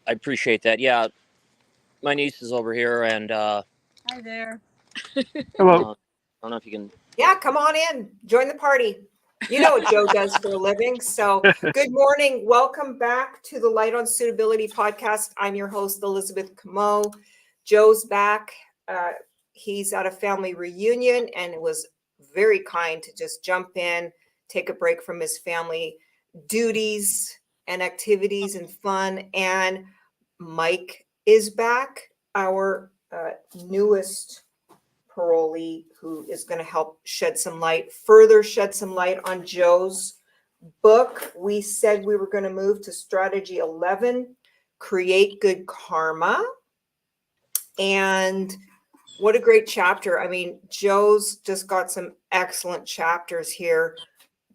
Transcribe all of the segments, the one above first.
I appreciate that. Yeah, my niece is over here, and Hi there. Hello. I don't know if you can. Yeah, come on in. Join the party. You know what Joe does for a living. So good morning. Welcome back to the Light on Suitability podcast. I'm your host, Elizabeth Comeau. Joe's back. He's at a family reunion and was very kind to just jump in, take a break from his family duties and activities and fun. And Mike is back, our newest parolee, who is going to help further shed some light on Joe's book. We said we were going to move to strategy 11, create good karma. And what a great chapter. I mean, Joe's just got some excellent chapters here.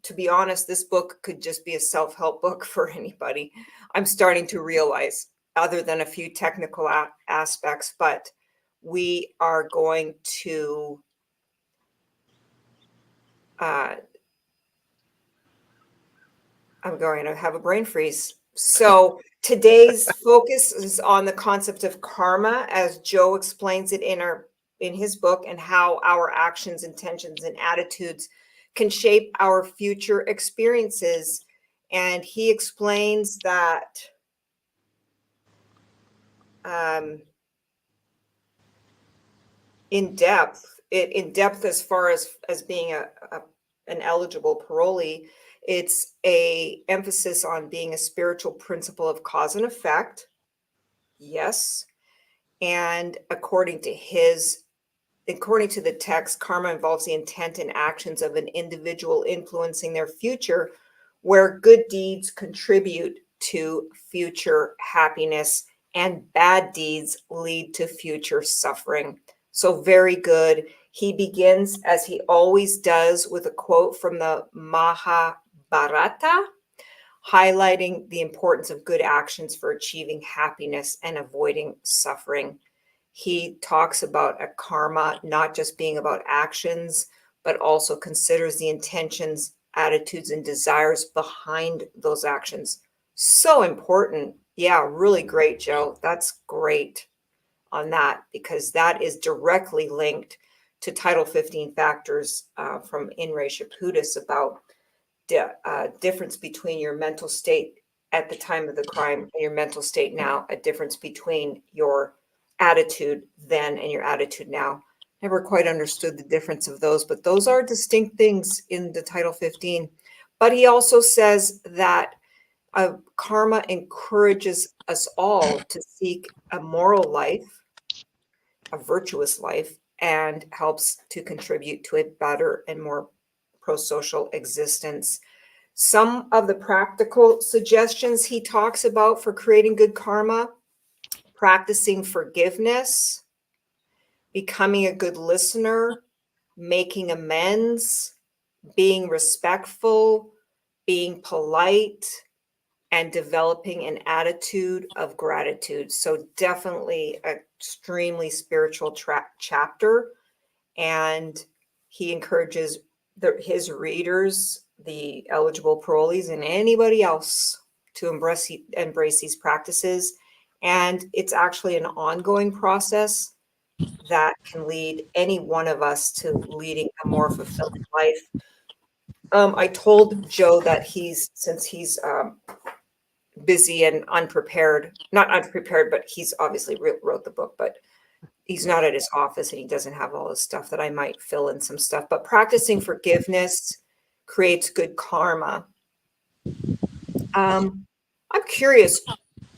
To be honest, this book could just be a self-help book for anybody. I'm starting to realize, other than a few technical aspects, but we are going to I'm going to have a brain freeze. So today's focus is on the concept of karma, as Joe explains it in his book, and how our actions, intentions, and attitudes can shape our future experiences. And he explains that in depth as far as being an eligible parolee. It's a emphasis on being a spiritual principle of cause and effect. Yes. And according to the text, karma involves the intent and actions of an individual influencing their future, where good deeds contribute to future happiness and bad deeds lead to future suffering. So very good. He begins, as he always does, with a quote from the Mahabharata, highlighting the importance of good actions for achieving happiness and avoiding suffering. He talks about a karma not just being about actions, but also considers the intentions, attitudes, and desires behind those actions. So important. Yeah, really great, Joe. That's great on that, because that is directly linked to Title 15 factors from In Re Shaputis about difference between your mental state at the time of the crime and your mental state now, a difference between your attitude then and your attitude now. Never quite understood the difference of those, but those are distinct things in the Title 15. But he also says that karma encourages us all to seek a moral life, a virtuous life, and helps to contribute to a better and more pro-social existence. Some of the practical suggestions he talks about for creating good karma: practicing forgiveness, becoming a good listener, making amends, being respectful, being polite, and developing an attitude of gratitude. So definitely an extremely spiritual chapter. And he encourages his readers, the eligible parolees, and anybody else to embrace these practices. And it's actually an ongoing process that can lead any one of us to leading a more fulfilling life. I told Joe that since he's busy and not unprepared, but he's obviously wrote the book, but he's not at his office and he doesn't have all this stuff, that I might fill in some stuff. But practicing forgiveness creates good karma. I'm curious,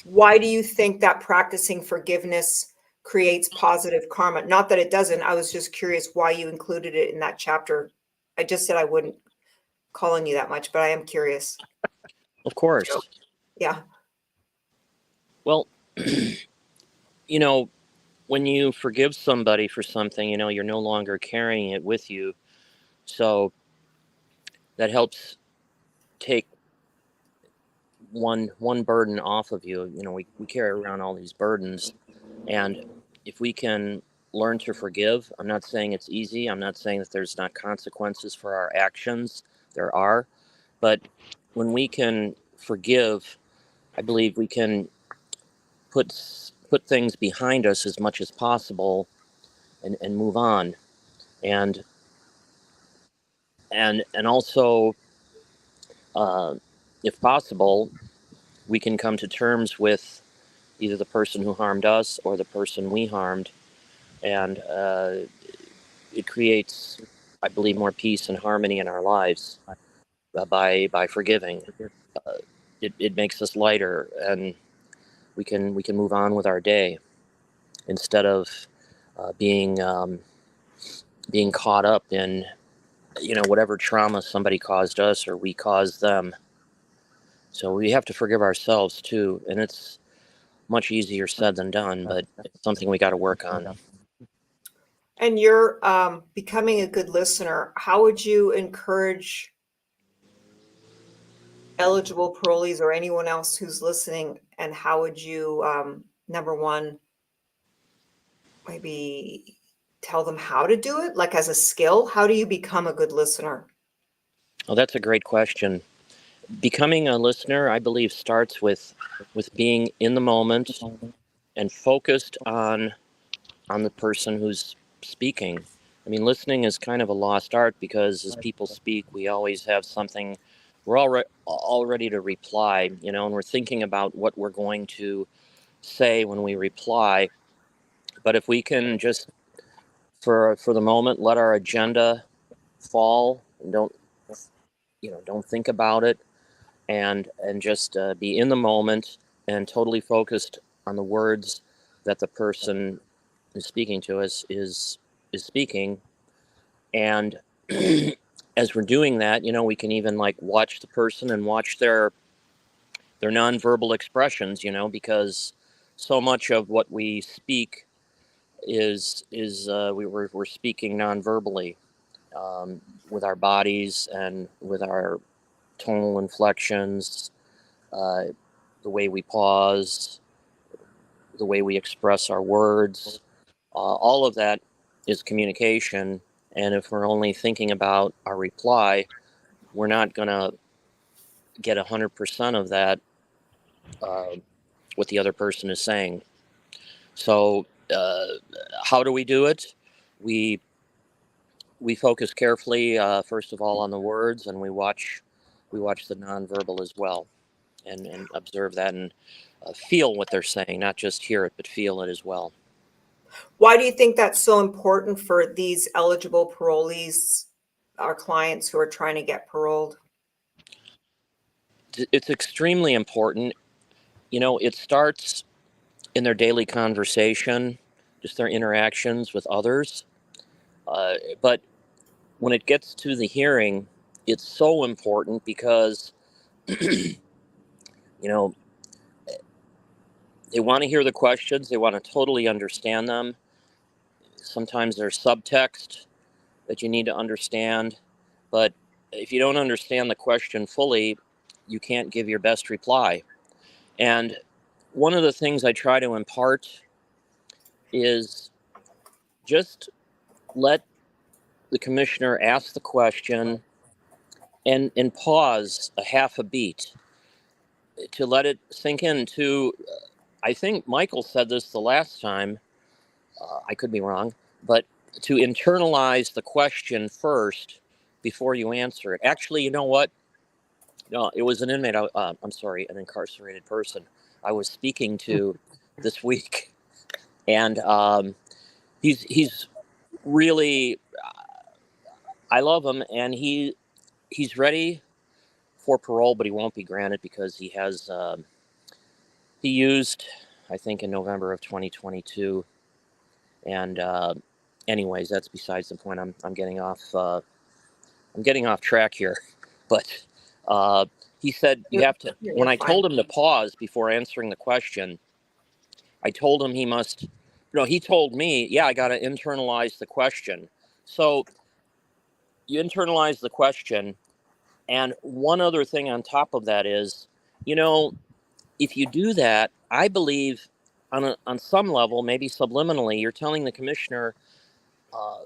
why do you think that practicing forgiveness creates positive karma? Not that it doesn't. I was just curious why you included it in that chapter. I just said I wouldn't call on you that much, but I am curious. Of course. Joe. Yeah. Well, when you forgive somebody for something, you're no longer carrying it with you. So that helps take one burden off of you. We carry around all these burdens, and if we can learn to forgive, I'm not saying it's easy. I'm not saying that there's not consequences for our actions. There are, but when we can forgive I believe we can put things behind us as much as possible and move on. And also, uh, if possible, we can come to terms with either the person who harmed us or the person we harmed, and it creates, I believe, more peace and harmony in our lives by forgiving. Uh, it makes us lighter, and we can move on with our day instead of being caught up in whatever trauma somebody caused us or we caused them. So we have to forgive ourselves too, and it's much easier said than done, but it's something we got to work on. And you're becoming a good listener. How would you encourage eligible parolees or anyone else who's listening? And how would you, number one, maybe tell them how to do it, like as a skill? How do you become a good listener? Oh, that's a great question. Becoming a listener, I believe, starts with being in the moment and focused on the person who's speaking. I mean, listening is kind of a lost art because as people speak, we always have something. We're all ready to reply, and we're thinking about what we're going to say when we reply. But if we can just, for the moment, let our agenda fall and don't think about it, and just be in the moment and totally focused on the words that the person who's speaking to us is speaking. And as we're doing that, we can even like watch the person and watch their nonverbal expressions, because so much of what we speak is we're speaking nonverbally, um, with our bodies and with our tonal inflections, uh, the way we pause, the way we express our words, all of that is communication. And if we're only thinking about our reply, we're not going to get 100% of that, uh, what the other person is saying. So, how do we do it? We we focus carefully, first of all, on the words, and we watch the nonverbal as well, and observe that and feel what they're saying, not just hear it, but feel it as well. Why do you think that's so important for these eligible parolees, our clients who are trying to get paroled? It's extremely important. It starts in their daily conversation, just their interactions with others. But when it gets to the hearing, it's so important because, you know, they want to hear the questions, they want to totally understand them. Sometimes there's subtext that you need to understand, but if you don't understand the question fully, you can't give your best reply. And one of the things I try to impart is just let the commissioner ask the question and pause a half a beat to let it sink in. I think Michael said this the last time. I could be wrong, but to internalize the question first before you answer it. Actually, you know what? No, it was an inmate. I'm sorry, an incarcerated person I was speaking to this week, and he's really. I love him, and he's ready for parole, but he won't be granted because he used, I think, in November of 2022. And anyways, that's besides the point. I'm getting off. I'm getting off track here, but uh, he said you have to. When You're I told fine. him to pause before answering the question, I told him he must. No, he told me, yeah, I got to internalize the question. So you internalize the question, and one other thing on top of that is, you know, if you do that, I believe on some level, maybe subliminally, you're telling the commissioner, uh,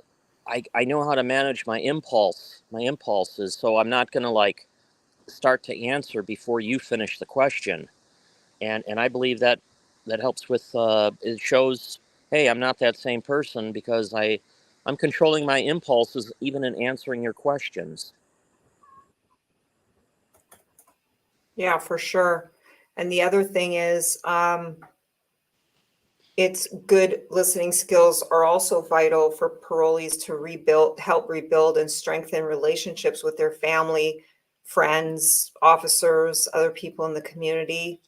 I know how to manage my impulses, so I'm not going to like start to answer before you finish the question. And I believe that helps with it shows, hey, I'm not that same person because I'm controlling my impulses even in answering your questions. Yeah, for sure. And the other thing is, it's good listening skills are also vital for parolees to help rebuild and strengthen relationships with their family, friends, officers, other people in the community.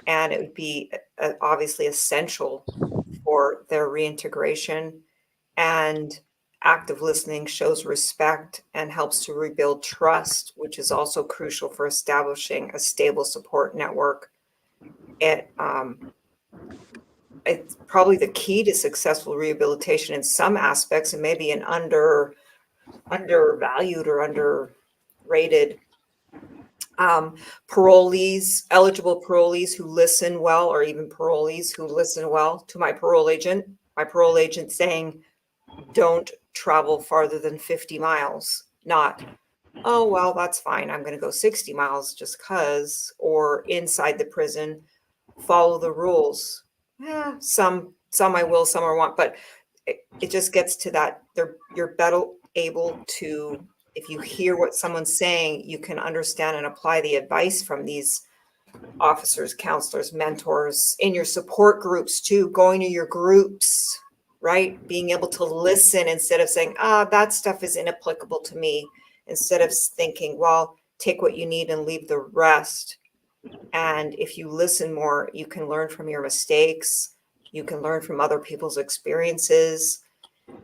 And it would be obviously essential for their reintegration. And active listening shows respect and helps to rebuild trust, which is also crucial for establishing a stable support network. It it's probably the key to successful rehabilitation in some aspects, and maybe an undervalued or underrated. Eligible parolees who listen well, or even parolees who listen well to my parole agent saying, don't travel farther than 50 miles, not, oh, well, that's fine. I'm going to go 60 miles just because, or inside the prison, follow the rules. Yeah, some I will, some I won't, but it just gets to that. You're better able to, if you hear what someone's saying, you can understand and apply the advice from these officers, counselors, mentors, in your support groups too, going to your groups, right? Being able to listen instead of saying, that stuff is inapplicable to me, instead of thinking, well, take what you need and leave the rest. And if you listen more, you can learn from your mistakes. You can learn from other people's experiences.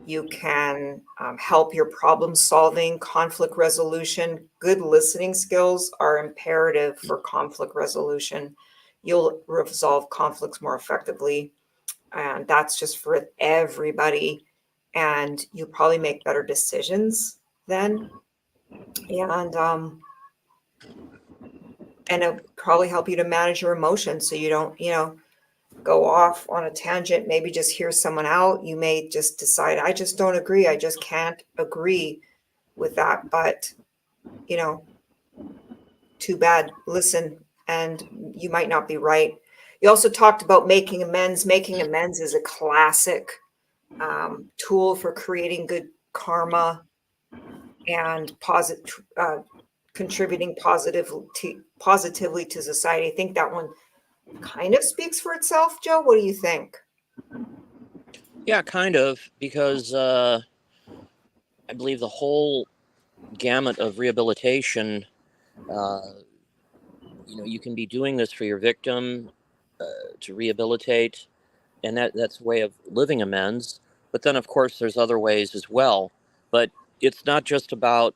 You can help your problem solving, conflict resolution. Good listening skills are imperative for conflict resolution. You'll resolve conflicts more effectively. And that's just for everybody. And you probably make better decisions then. And it'll probably help you to manage your emotions so you don't, go off on a tangent, maybe just hear someone out. You may just decide, I just don't agree. I just can't agree with that. But, you know, too bad. Listen, and you might not be right. You also talked about making amends. Making amends is a classic tool for creating good karma and contributing positively to society. I think that one kind of speaks for itself. Joe, what do you think? Yeah, kind of, because I believe the whole gamut of rehabilitation, uh, you can be doing this for your victim to rehabilitate, and that's a way of living amends. But then, of course, there's other ways as well. But it's not just about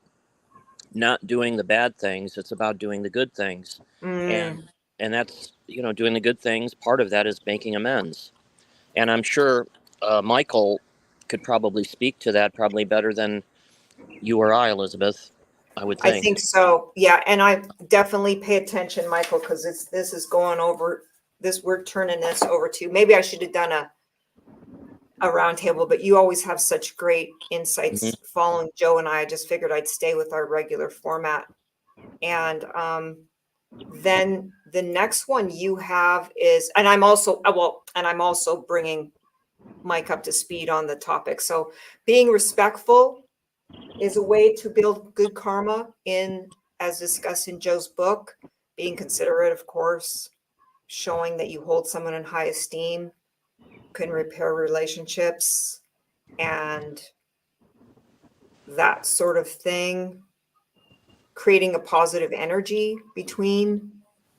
not doing the bad things; it's about doing the good things, and Mm, that's doing the good things. Part of that is making amends, and I'm sure Michael could probably speak to that probably better than you or I, Elizabeth. I would I think. think so. Yeah, and I definitely pay attention, Michael, because this is going over this. We're turning this over to. Maybe I should have done a roundtable, but you always have such great Mhm. insights following Joe and I. just figured I'd stay with our regular format. And then the next one you have is, and I'm also bringing Mike up to speed on the topic. So being respectful is a way to build good karma as discussed in Joe's book. Being considerate, of course, showing that you hold someone in high esteem can repair relationships and that sort of thing. Creating a positive energy between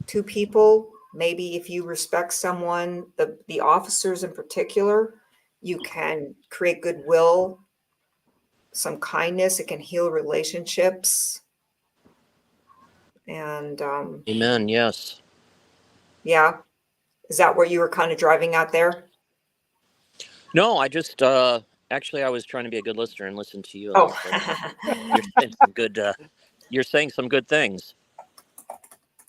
two people. Maybe if you respect someone, the officers in particular, you can create goodwill, some kindness. It can heal relationships. And Amen. Yes. yeah, is that where you were kind of driving at there? No, I just actually I was trying to be a good listener and listen to you, Oh, Elizabeth. You're saying some good. You're saying some good things.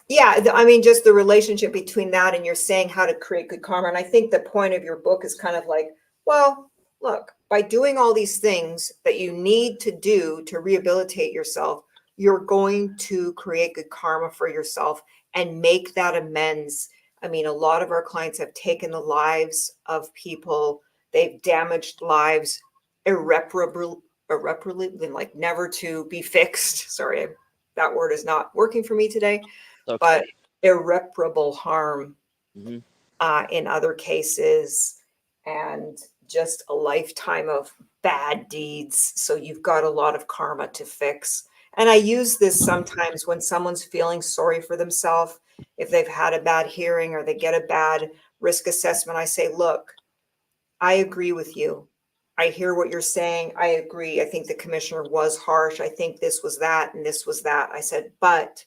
yeah. I mean, just the relationship between that and you're saying how to create good karma. And I think the point of your book is kind of like, well, look, by doing all these things that you need to do to rehabilitate yourself, you're going to create good karma for yourself and make that amends. I mean, a lot of our clients have taken the lives of people. They've damaged lives irreparably, like never to be fixed. Sorry, that word is not working for me today, Okay. but irreparable harm Hmm. in other cases, and just a lifetime of bad deeds. So you've got a lot of karma to fix. And I use this sometimes when someone's feeling sorry for themselves. If they've had a bad hearing or they get a bad risk assessment, I say, look, I agree with you. I hear what you're saying. I agree. I think the commissioner was harsh. I think this was that and this was that. I said, but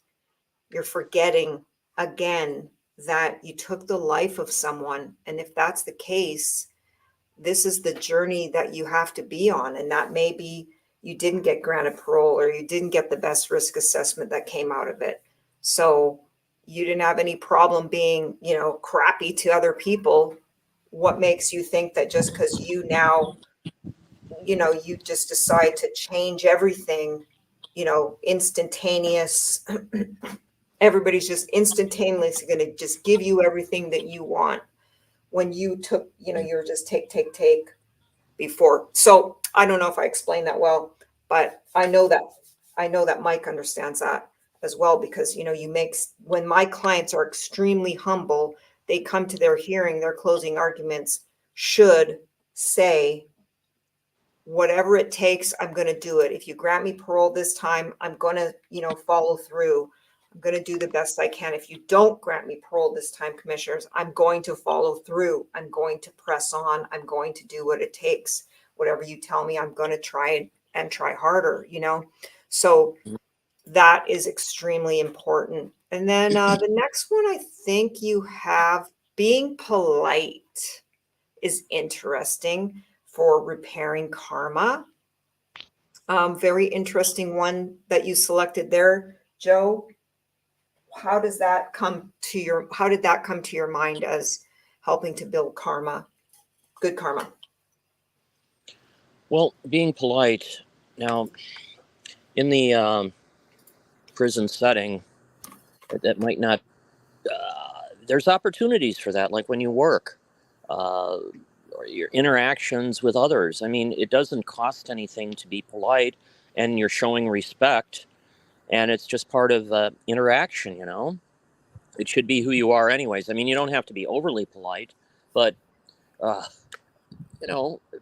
you're forgetting again that you took the life of someone. And if that's the case, this is the journey that you have to be on. And that maybe you didn't get granted parole or you didn't get the best risk assessment that came out of it. So you didn't have any problem being, crappy to other people. What makes you think that just because you now, you just decide to change everything, instantaneous, everybody's just instantaneously going to just give you everything that you want when you took, you're just take before. So I don't know if I explained that well, but I know that Mike understands that as well, because when my clients are extremely humble, they come to their hearing, their closing arguments should say, whatever it takes, I'm going to do it. If you grant me parole this time, I'm going to, follow through. I'm going to do the best I can. If you don't grant me parole this time, commissioners, I'm going to follow through. I'm going to press on. I'm going to do what it takes. Whatever you tell me, I'm going to try and try harder, So that is extremely important. And then the next one, I think you have being polite is interesting for repairing karma. Very interesting one that you selected there, Joe. How did that come to your mind as helping to build karma, good karma? Well, being polite. Now, in the prison setting, that might not. There's opportunities for that, like when you work, or your interactions with others. I mean, it doesn't cost anything to be polite, and you're showing respect, and it's just part of interaction. It should be who you are, anyways. I mean, you don't have to be overly polite, but uh,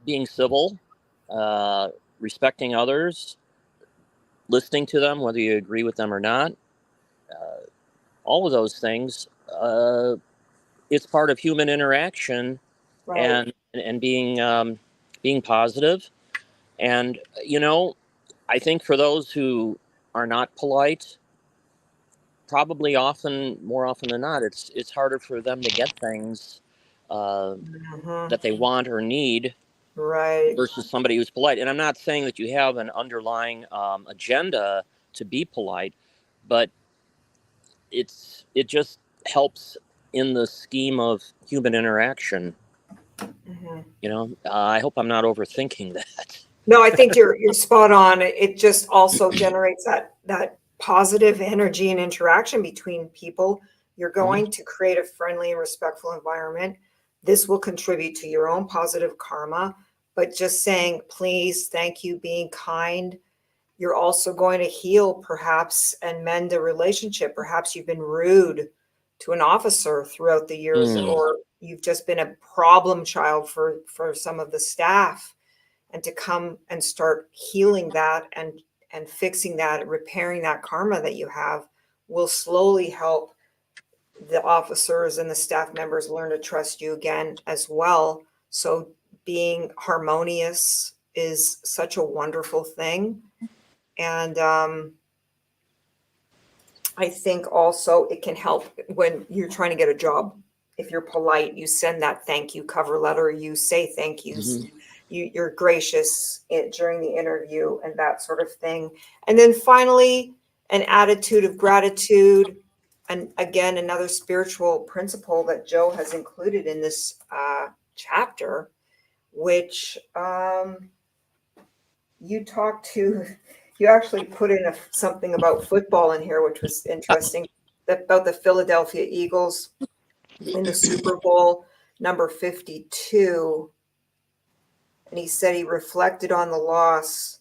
being civil, uh, respecting others, listening to them, whether you agree with them or not, uh, all of those things. It's part of human interaction, Right. and being positive. And I think for those who are not polite, probably more often than not, it's harder for them to get things uh, Mhm. that they want or need Right. versus somebody who's polite. And I'm not saying that you have an underlying agenda to be polite, but it just helps in the scheme of human interaction. Mhm. I hope I'm not overthinking that. No, I think you're spot on. It just also generates that positive energy and interaction between people. You're Hmm. going to create a friendly and respectful environment. This will contribute to your own positive karma. But just saying, please, thank you, being kind, you're also going to heal perhaps and mend a relationship. Perhaps you've been rude to an officer throughout the years, Mm. or you've just been a problem child for some of the staff, and to come and start healing that and fixing that, repairing that karma that you have, will slowly help the officers and the staff members learn to trust you again as well. So being harmonious is such a wonderful thing. And I think also it can help when you're trying to get a job. If you're polite, you send that thank you cover letter, you say thank yous, Hmm. you're gracious during the interview and that sort of thing. And then finally, an attitude of gratitude. And again, another spiritual principle that Joe has included in this chapter, which you talked to, you actually put in something about football in here, which was interesting, about the Philadelphia Eagles. in the Super Bowl number 52. And he said he reflected on the loss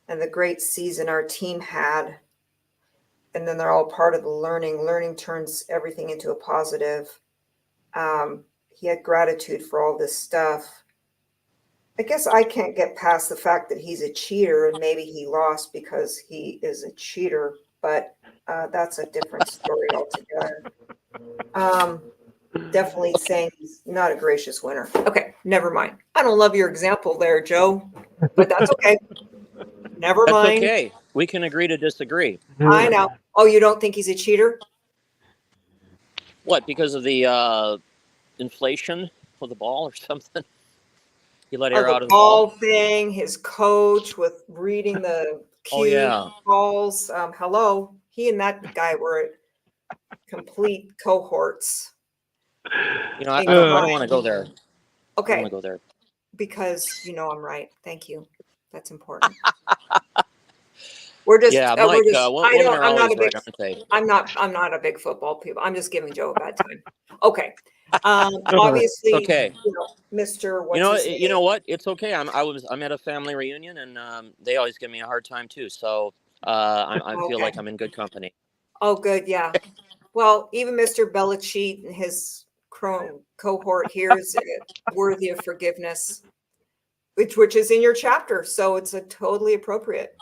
and the great season our team had. And then they're all part of the learning. Learning turns everything into a positive. He had gratitude for all this stuff. I guess I can't get past the fact that he's a cheater, and maybe he lost because he is a cheater, but that's a different story altogether. Definitely saying he's not a gracious winner. Okay, never mind. I don't love your example there, Joe, but that's okay. Never That's mind. okay. We can agree to disagree. I know. Oh, you don't think he's a cheater? What, because of the inflation of the ball or something? He let Oh, air the out of the ball ball? thing, his coach with reading the Oh, cue yeah. calls. Hello. He and that guy were complete cohorts I in don't crime. want to go there. I don't want Okay, to go there. because I'm right. Thank you. That's important. We're just, Yeah, Mike, women are I'm not always a big, right, aren't they? I'm not a big football people. I'm just giving Joe a bad time. Okay. Obviously, Okay. Mr. What's his You name? know what? It's okay. I'm at a family reunion, and they always give me a hard time too. So I feel Okay. like I'm in good company. Oh, good. Yeah. Well, even Mr. Belichick and his cohort here is worthy of forgiveness, which is in your chapter. So it's a totally appropriate.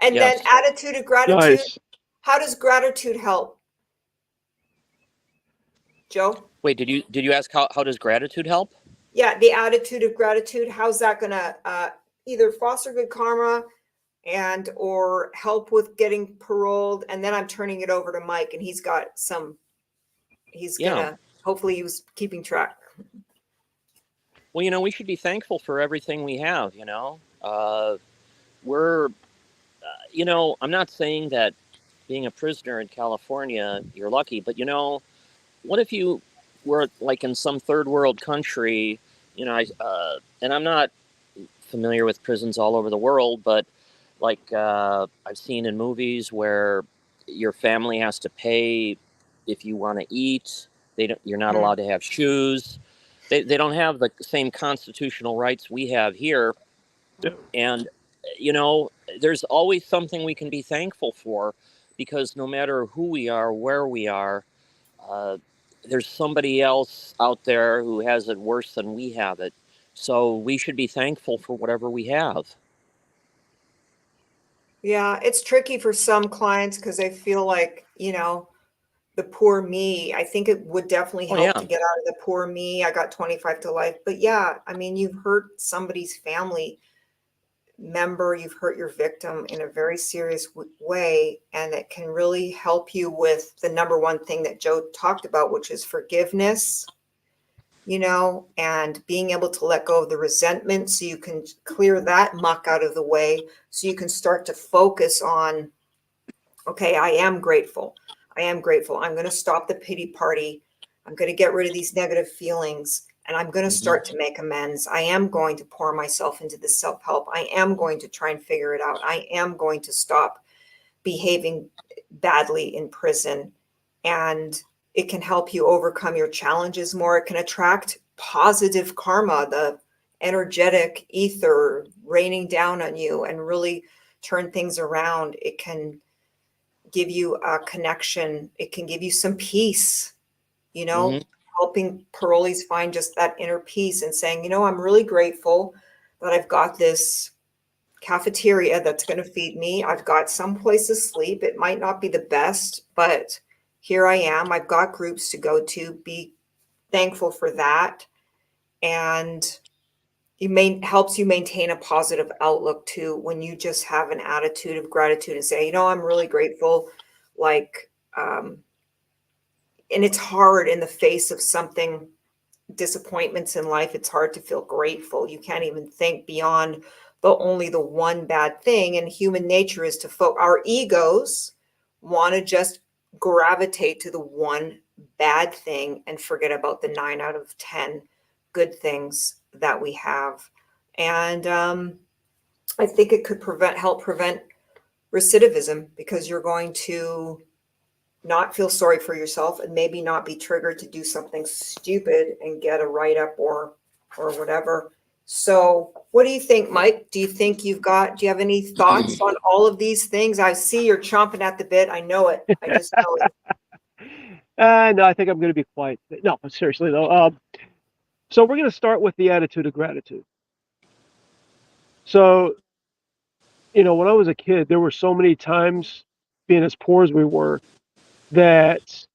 And then Yes. attitude of gratitude. Nice. How does gratitude help, Joe? Wait, did you ask how does gratitude help? Yeah, the attitude of gratitude. How's that going to either foster good karma and or help with getting paroled? And then I'm turning it over to Mike, and he's got some. He's Yeah. gonna. Hopefully, he was keeping track. Well, we should be thankful for everything we have. We're, I'm not saying that being a prisoner in California, you're lucky, but what if you were like in some third world country? And I'm not familiar with prisons all over the world, but like I've seen in movies where your family has to pay if you want to eat. You're not allowed to have shoes. They don't have the same constitutional rights we have here. And, you know, there's always something we can be thankful for because no matter who we are, where we are, uh, there's somebody else out there who has it worse than we have it. So we should be thankful for whatever we have. Yeah, it's tricky for some clients because they feel like, the poor me. I think it would definitely Oh, help yeah. to get out of the poor me. I got 25 to life. But yeah, I mean, you've hurt somebody's family member, you've hurt your victim in a very serious way. And it can really help you with the number one thing that Joe talked about, which is forgiveness, and being able to let go of the resentment so you can clear that muck out of the way so you can start to focus on, okay, I am grateful. I am grateful. I'm going to stop the pity party. I'm going to get rid of these negative feelings and I'm going to Mhm. start to make amends. I am going to pour myself into the self-help. I am going to try and figure it out. I am going to stop behaving badly in prison. And it can help you overcome your challenges more. It can attract positive karma, the energetic ether raining down on you and really turn things around. It can give you a connection. It can give you some peace, Mhm. helping parolees find just that inner peace and saying, I'm really grateful that I've got this cafeteria that's going to feed me. I've got some place to sleep. It might not be the best, but here I am. I've got groups to go to. Be thankful for that. And helps you maintain a positive outlook too when you just have an attitude of gratitude and say, I'm really grateful. Like, and it's hard in the face of something, disappointments in life. It's hard to feel grateful. You can't even think beyond only the one bad thing. And human nature is our egos want to just gravitate to the one bad thing and forget about the 9 out of 10 good things that we have. And I think it could help prevent recidivism because you're going to not feel sorry for yourself and maybe not be triggered to do something stupid and get a write-up or whatever. So what do you think, Mike? Do you have any thoughts on all of these things? I see you're chomping at the bit. I know it. I just know it. No, I think I'm going to be quiet. No, seriously though. So we're going to start with the attitude of gratitude. So, when I was a kid, there were so many times, being as poor as we were, that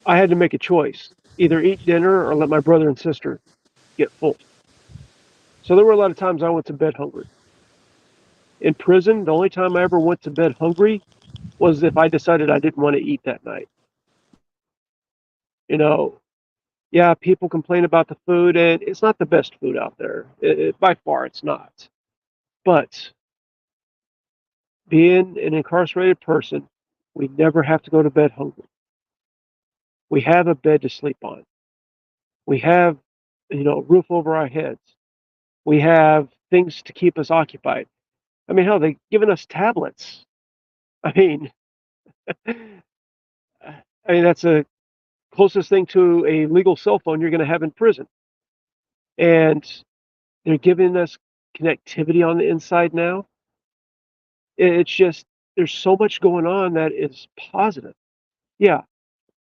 I had to make a choice: either eat dinner or let my brother and sister get full. So there were a lot of times I went to bed hungry. In prison, the only time I ever went to bed hungry was if I decided I didn't want to eat that night. You know, yeah, people complain about the food, and it's not the best food out there. By far, it's not. But being an incarcerated person, we never have to go to bed hungry. We have a bed to sleep on. We have, a roof over our heads. We have things to keep us occupied. I mean, hell, they've given us tablets. I mean, that's the closest thing to a legal cell phone you're going to have in prison. And they're giving us connectivity on the inside now. It's just, there's so much going on that is positive. Yeah,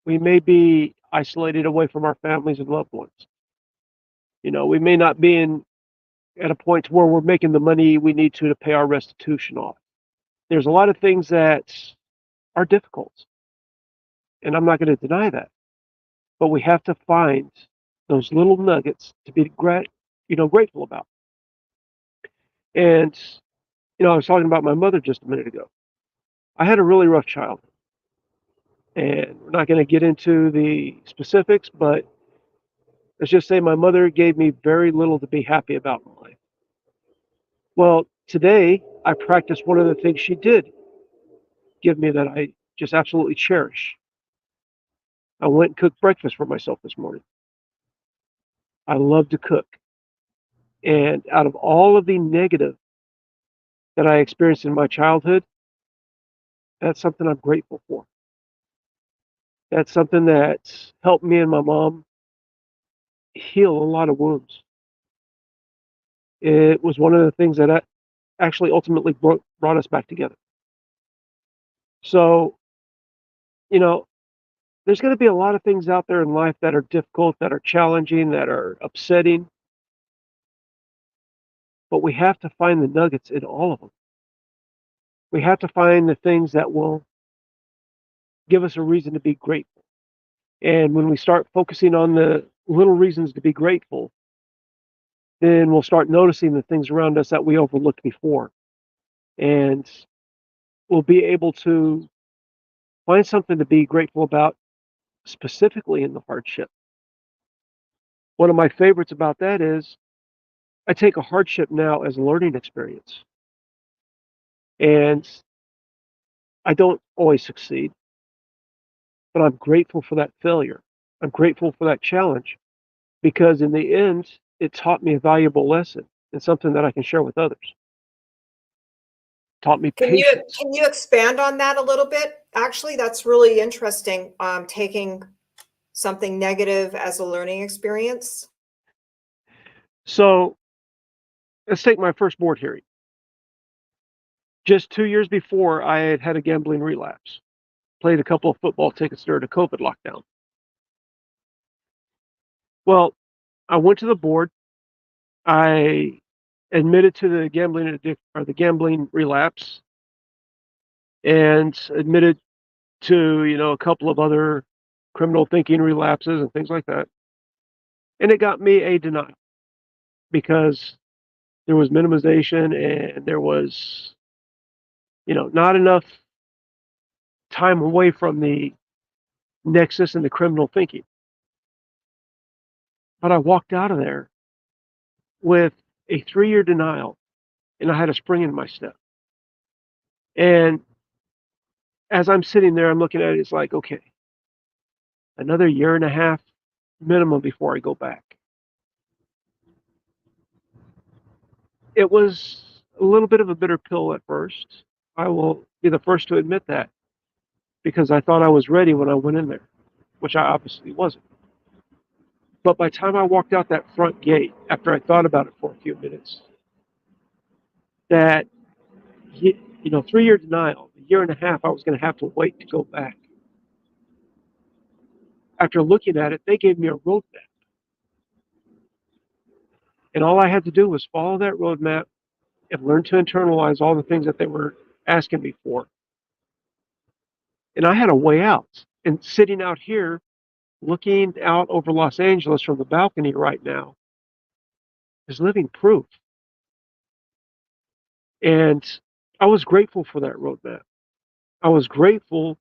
we may be isolated away from our families and loved ones. We may not be at a point where we're making the money we need to pay our restitution off. There's a lot of things that are difficult, and I'm not going to deny that. But we have to find those little nuggets to be grateful about. And I was talking about my mother just a minute ago. I had a really rough childhood, and we're not going to get into the specifics, but let's just say my mother gave me very little to be happy about in life. Well, today I practiced one of the things she did give me that I just absolutely cherish. I went and cooked breakfast for myself this morning. I love to cook. And out of all of the negative that I experienced in my childhood, that's something I'm grateful for. That's something that's helped me and my mom heal a lot of wounds. It was one of the things that actually ultimately brought us back together. So, there's going to be a lot of things out there in life that are difficult, that are challenging, that are upsetting. But we have to find the nuggets in all of them. We have to find the things that will give us a reason to be grateful. And when we start focusing on the little reasons to be grateful, then we'll start noticing the things around us that we overlooked before. And we'll be able to find something to be grateful about specifically in the hardship. One of my favorites about that is I take a hardship now as a learning experience. And I don't always succeed, but I'm grateful for that failure. I'm grateful for that challenge because in the end, it taught me a valuable lesson and something that I can share with others. Taught me patience. Can you expand on that a little bit? Actually, that's really interesting. Taking something negative as a learning experience. So let's take my first board hearing. Just 2 years before, I had had a gambling relapse. Played a couple of football tickets during the COVID lockdown. Well, I went to the board. I admitted to the the gambling relapse, and admitted to a couple of other criminal thinking relapses and things like that. And it got me a denial because there was minimization and there was not enough time away from the nexus and the criminal thinking. But I walked out of there with a 3-year denial, and I had a spring in my step. And as I'm sitting there, I'm looking at it, it's like, okay, another year and a half minimum before I go back. It was a little bit of a bitter pill at first. I will be the first to admit that, because I thought I was ready when I went in there, which I obviously wasn't. But by the time I walked out that front gate, after I thought about it for a few minutes, that, 3-year denial, a year and a half, I was going to have to wait to go back. After looking at it, they gave me a roadmap. And all I had to do was follow that roadmap and learn to internalize all the things that they were asking me for. And I had a way out. And sitting out here, looking out over Los Angeles from the balcony right now, is living proof. And I was grateful for that roadmap. I was grateful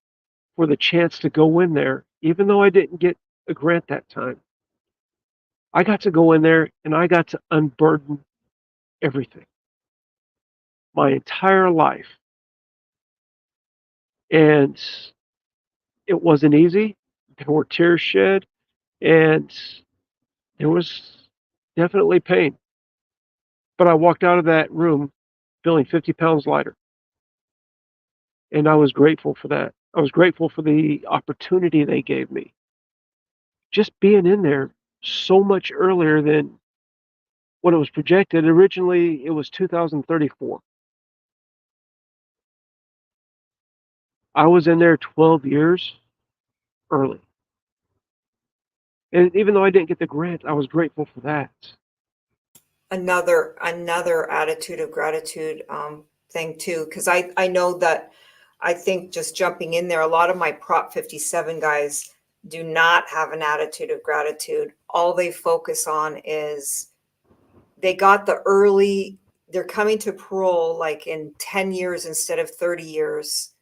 for the chance to go in there, even though I didn't get a grant that time. I got to go in there and I got to unburden everything, my entire life. And it wasn't easy. There were tears shed, and there was definitely pain. But I walked out of that room feeling 50 pounds lighter. And I was grateful for that. I was grateful for the opportunity they gave me. Just being in there so much earlier than what it was projected. Originally, it was 2034. I was in there 12 years early. And even though I didn't get the grant, I was grateful for that. Another attitude of gratitude thing too, because I know that, I think, just jumping in there, a lot of my Prop 57 guys do not have an attitude of gratitude. All they focus on is they got the early, they're coming to parole like in 10 years instead of 30 years.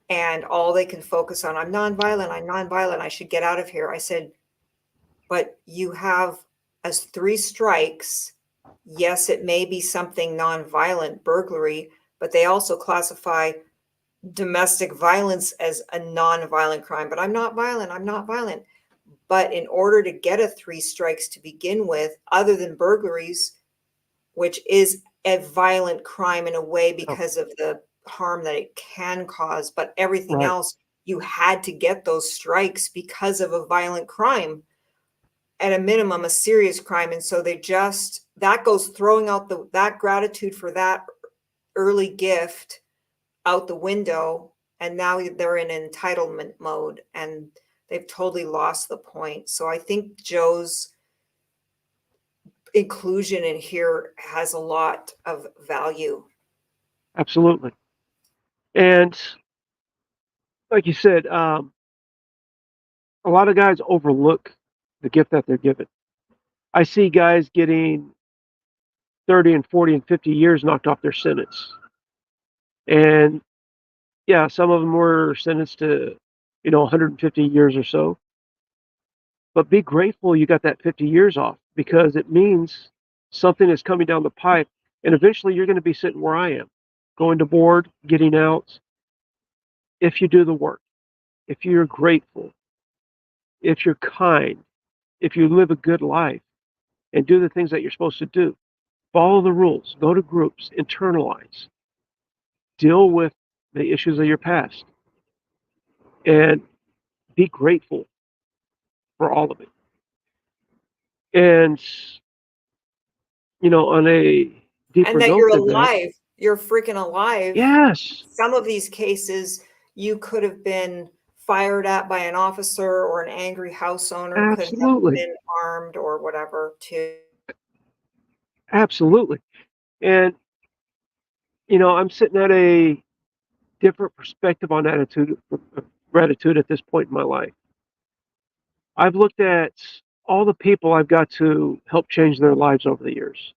And all they can focus on, I'm nonviolent, I should get out of here. I said, but you have as 3 strikes. Yes, it may be something nonviolent, burglary, but they also classify domestic violence as a nonviolent crime. But I'm not violent. But in order to get a 3 strikes to begin with, other than burglaries, which is a violent crime in a way because of the harm that it can cause, but everything Right. else, you had to get those strikes because of a violent crime, at a minimum, a serious crime. And so that goes throwing out that gratitude for that early gift out the window. And now they're in entitlement mode and they've totally lost the point. So I think Joe's inclusion in here has a lot of value. Absolutely. And like you said, a lot of guys overlook the gift that they're given. I see guys getting 30 and 40 and 50 years knocked off their sentence. And yeah, some of them were sentenced to, 150 years or so. But be grateful you got that 50 years off, because it means something is coming down the pipe. And eventually you're going to be sitting where I am, going to board, getting out. If you do the work, if you're grateful, if you're kind, if you live a good life and do the things that you're supposed to do, follow the rules, go to groups, internalize, deal with the issues of your past, and be grateful for all of it. And, on a deeper And that note you're than that, alive. You're freaking alive. yes, Some of these cases, you could have been fired at by an officer, or an angry house owner could have absolutely, been armed or whatever too. absolutely. And, I'm sitting at a different perspective on gratitude at this point in my life. I've looked at all the people I've got to help change their lives over the years.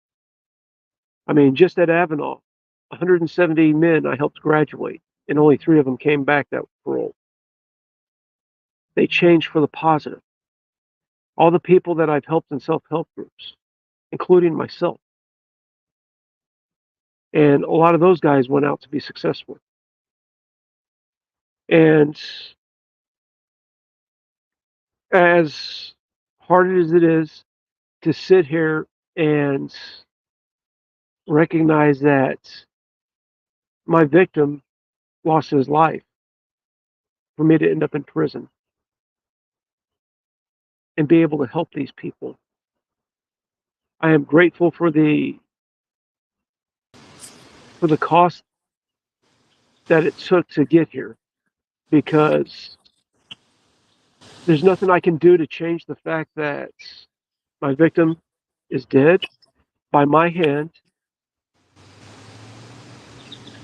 I mean, just at Avenal, 170 men I helped graduate, and only 3 of them came back that were paroled. They changed for the positive. All the people that I've helped in self-help groups, including myself. And a lot of those guys went out to be successful. And as hard as it is to sit here and recognize that my victim lost his life, for me to end up in prison and be able to help these people. I am grateful for the cost that it took to get here, because there's nothing I can do to change the fact that my victim is dead by my hand.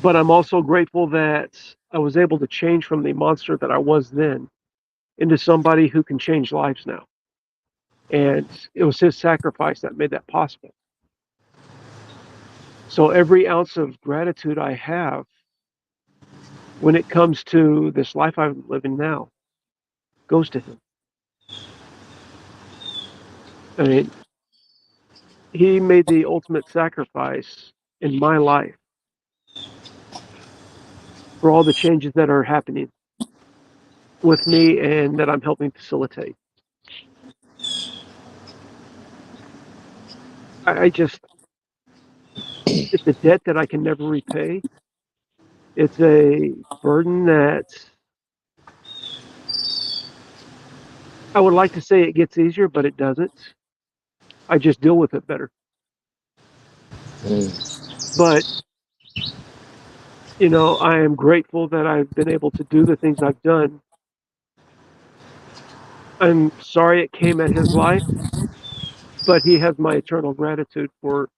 But I'm also grateful that I was able to change from the monster that I was then into somebody who can change lives now. And it was his sacrifice that made that possible. So every ounce of gratitude I have when it comes to this life I'm living now goes to him. I mean, he made the ultimate sacrifice in my life for all the changes that are happening with me and that I'm helping facilitate. I just, it's a debt that I can never repay. It's a burden that I would like to say it gets easier, but it doesn't. I just deal with it better. But, you know, I am grateful that I've been able to do the things I've done. I'm sorry it came at his life, but he has my eternal gratitude for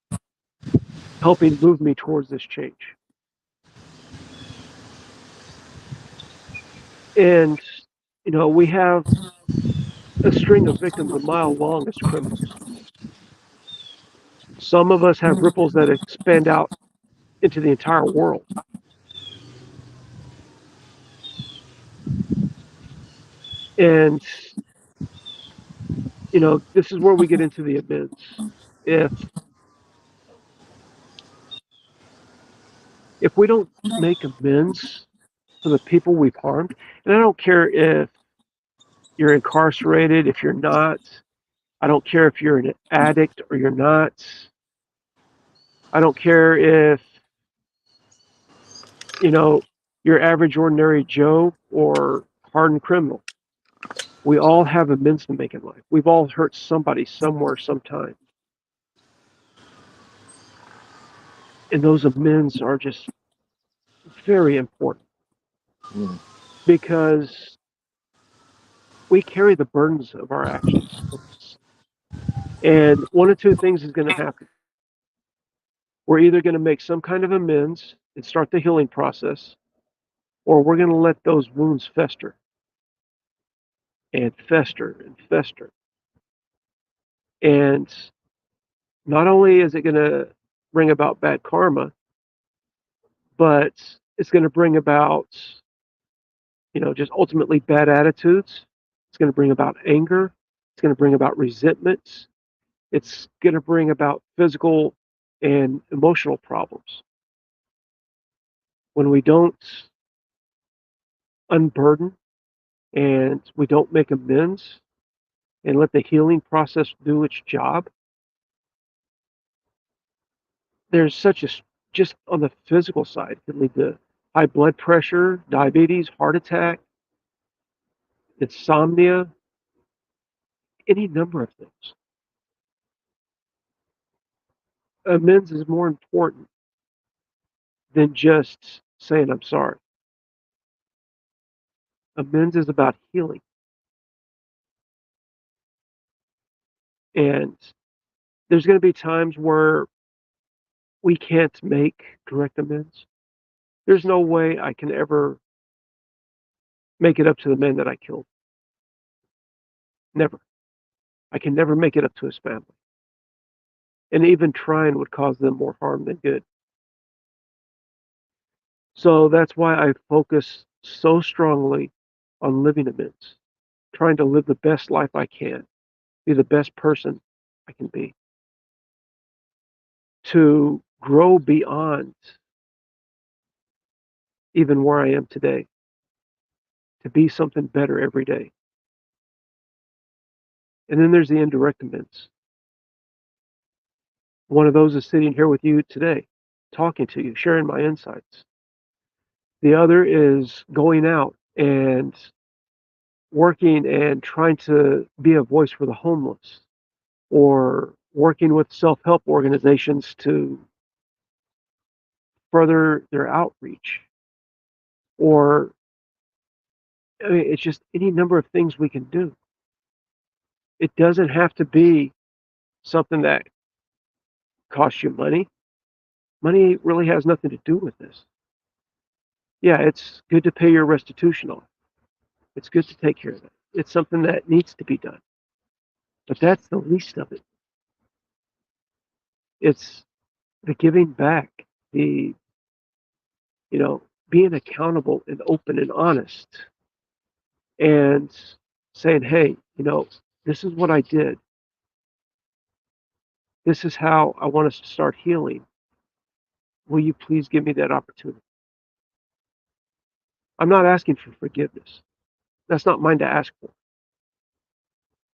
helping move me towards this change. And, you know, we have a string of victims a mile long as criminals. Some of us have ripples that expand out into the entire world. And, you know, this is where we get into the amends. If we don't make amends for the people we've harmed, and I don't care if you're incarcerated, if you're not, I don't care if you're an addict or you're not, I don't care if, you know, you're average ordinary Joe or hardened criminal. We all have amends to make in life. We've all hurt somebody somewhere, sometime. And those amends are just very important because we carry the burdens of our actions. And one of two things is going to happen. We're either going to make some kind of amends and start the healing process, or we're going to let those wounds fester and fester and fester. And not only is it going to bring about bad karma, but it's going to bring about, you know, just ultimately bad attitudes. It's going to bring about anger. It's going to bring about resentments. It's going to bring about physical and emotional problems. When we don't unburden and we don't make amends and let the healing process do its job, there's such a, just on the physical side, it can lead to high blood pressure, diabetes, heart attack, insomnia, any number of things. Amends is more important than just saying I'm sorry. Amends is about healing. And there's going to be times where we can't make direct amends. There's no way I can ever make it up to the man that I killed. Never. I can never make it up to his family. And even trying would cause them more harm than good. So that's why I focus so strongly on living amends, trying to live the best life I can, be the best person I can be, to grow beyond even where I am today, to be something better every day. And then there's the indirect amends. One of those is sitting here with you today, talking to you, sharing my insights. The other is going out and working and trying to be a voice for the homeless, or working with self-help organizations to further their outreach, or I mean, it's just any number of things we can do. It doesn't have to be something that costs you money. Money really has nothing to do with this. Yeah, it's good to pay your restitution off. It's good to take care of it. It's something that needs to be done. But that's the least of it. It's the giving back, the, being accountable and open and honest and saying, hey, this is what I did. This is how I want us to start healing. Will you please give me that opportunity? I'm not asking for forgiveness. That's not mine to ask for.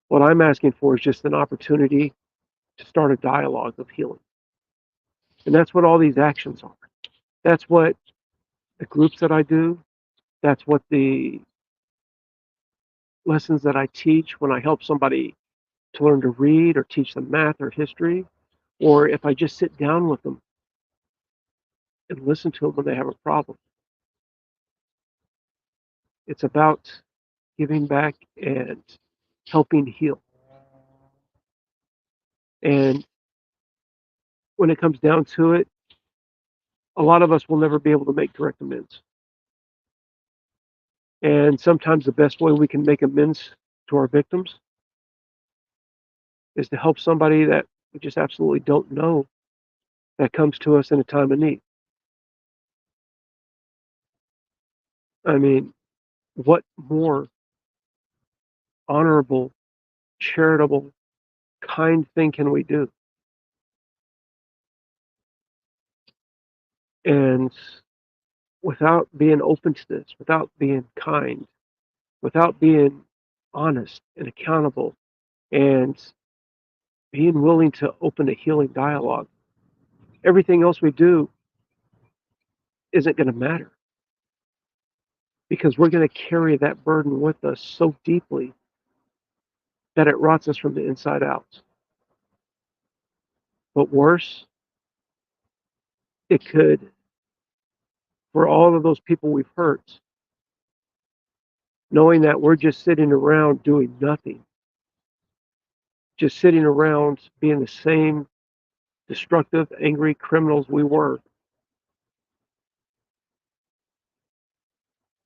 What I'm asking for is just an opportunity to start a dialogue of healing. And that's what all these actions are. That's what the groups that I do, that's what the lessons that I teach when I help somebody to learn to read or teach them math or history, or if I just sit down with them and listen to them when they have a problem. It's about giving back and helping heal. And when it comes down to it, a lot of us will never be able to make direct amends. And sometimes the best way we can make amends to our victims is to help somebody that we just absolutely don't know that comes to us in a time of need. I mean, what more honorable, charitable, kind thing can we do? And without being open to this, without being kind, without being honest and accountable, and being willing to open a healing dialogue, everything else we do isn't going to matter, because we're going to carry that burden with us so deeply that it rots us from the inside out. But worse, it could, for all of those people we've hurt, knowing that we're just sitting around doing nothing, just sitting around being the same destructive, angry criminals we were,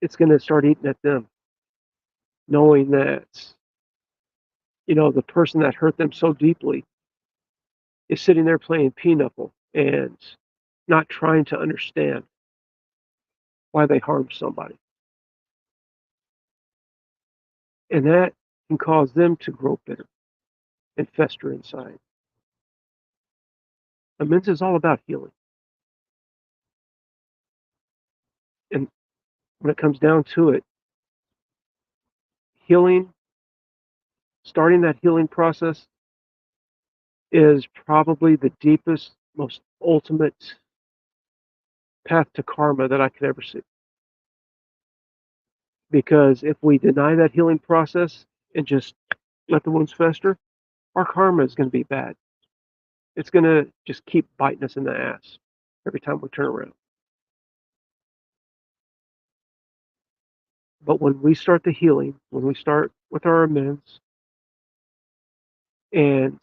it's going to start eating at them, knowing that, the person that hurt them so deeply is sitting there playing pinochle and not trying to understand why they harmed somebody. And that can cause them to grow bitter and fester inside. Amends is all about healing. And when it comes down to it, healing, starting that healing process is probably the deepest, most ultimate path to karma that I could ever see. Because if we deny that healing process and just let the wounds fester, our karma is going to be bad. It's going to just keep biting us in the ass every time we turn around. But when we start the healing, when we start with our amends, and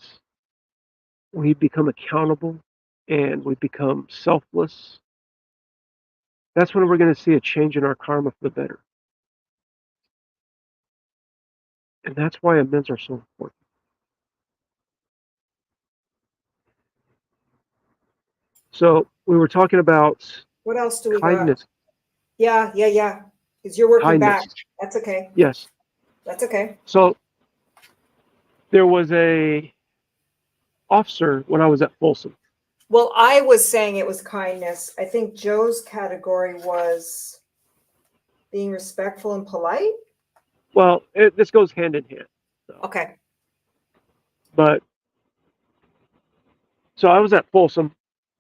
we become accountable and we become selfless, that's when we're going to see a change in our karma for the better. And that's why amends are so important. So we were talking about What else do we kindness. got? Yeah. Because you're working Kindness. back. That's okay. Yes. That's okay. So there was a officer when I was at Folsom. Well, I was saying it was kindness. I think Joe's category was being respectful and polite. Well, this goes hand in hand. So. Okay. But so I was at Folsom.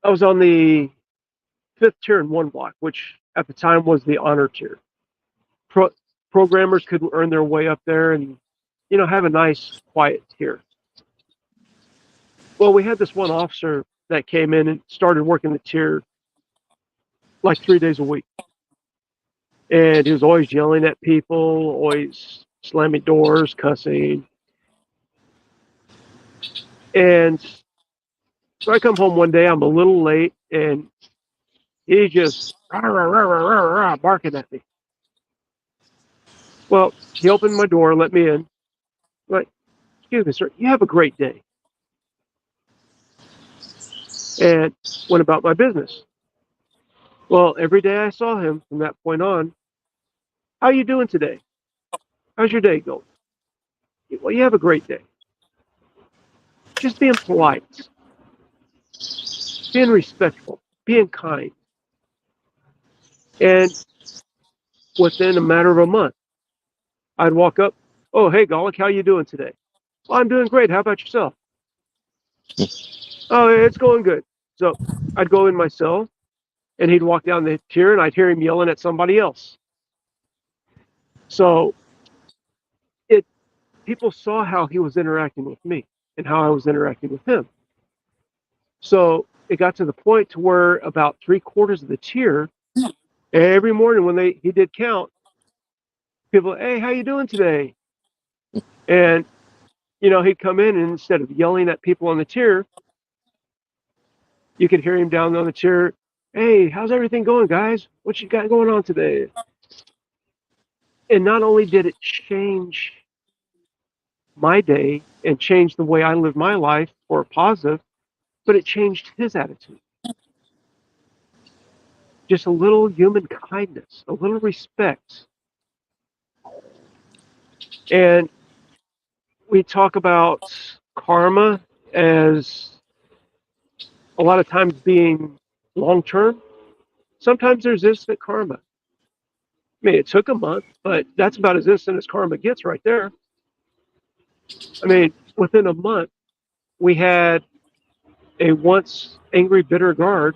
I was on the 5th tier in one block, which at the time was the honor tier. Programmers could earn their way up there and, have a nice, quiet tier. Well, we had this one officer that came in and started working the tier like 3 days a week. And he was always yelling at people, always slamming doors, cussing. And so I come home one day, I'm a little late, and he's just rah, rah, rah, rah, rah, rah, barking at me. Well, he opened my door, let me in. I'm like, excuse me, sir, you have a great day. And went about my business. Well, every day I saw him from that point on, how you doing today? How's your day going? Well, you have a great day. Just being polite, being respectful, being kind. And within a matter of a month, I'd walk up, oh, hey, Gawlik, how you doing today? Well, I'm doing great. How about yourself? Oh, it's going good. So I'd go in my cell, and he'd walk down the tier, and I'd hear him yelling at somebody else. So people saw how he was interacting with me and how I was interacting with him. So it got to the point to where about 3/4 of the tier, every morning when he did count, people, hey, how you doing today? And he'd come in, and instead of yelling at people on the tier, you could hear him down on the tier, hey, how's everything going, guys? What you got going on today? And not only did it change my day and change the way I live my life for a positive, but it changed his attitude. Just a little human kindness, a little respect. And we talk about karma as a lot of times being long-term. Sometimes there's instant karma. I mean, it took a month, but that's about as instant as karma gets right there. I mean, within a month, we had a once angry, bitter guard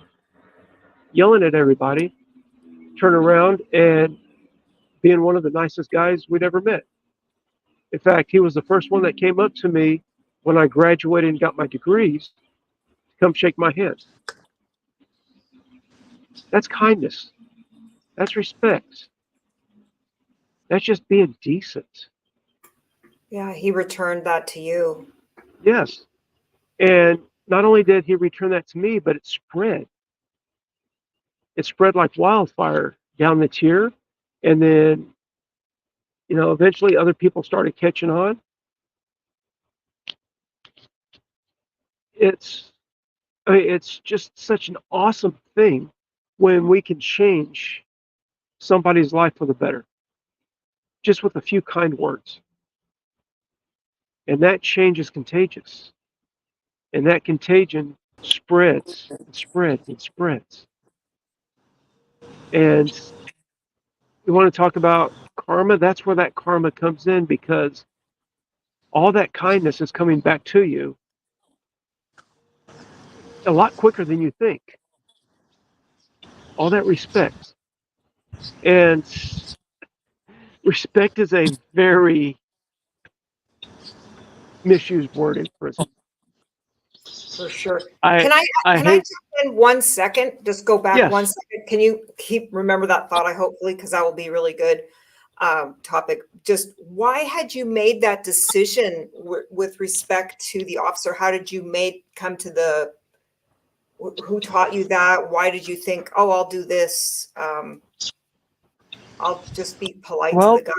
yelling at everybody, turn around and being one of the nicest guys we'd ever met. In fact, he was the first one that came up to me when I graduated and got my degrees to come shake my hand. That's kindness. That's respect. That's just being decent. Yeah, he returned that to you. Yes. And not only did he return that to me, but it spread. It spread like wildfire down the tier. And then, eventually other people started catching on. It's just such an awesome thing when we can change somebody's life for the better, just with a few kind words. And that change is contagious. And that contagion spreads and spreads and spreads. And we want to talk about karma. That's where that karma comes in, because all that kindness is coming back to you a lot quicker than you think. All that respect. And respect is a very misused word in prison. For sure. I Can I hate. jump in 1 second? Just go back Yes. 1 second. Can you remember that thought? Hopefully, because that will be really good topic. Just why had you made that decision with respect to the officer? How did you come to who taught you that? Why did you think, oh, I'll do this? I'll just be polite to the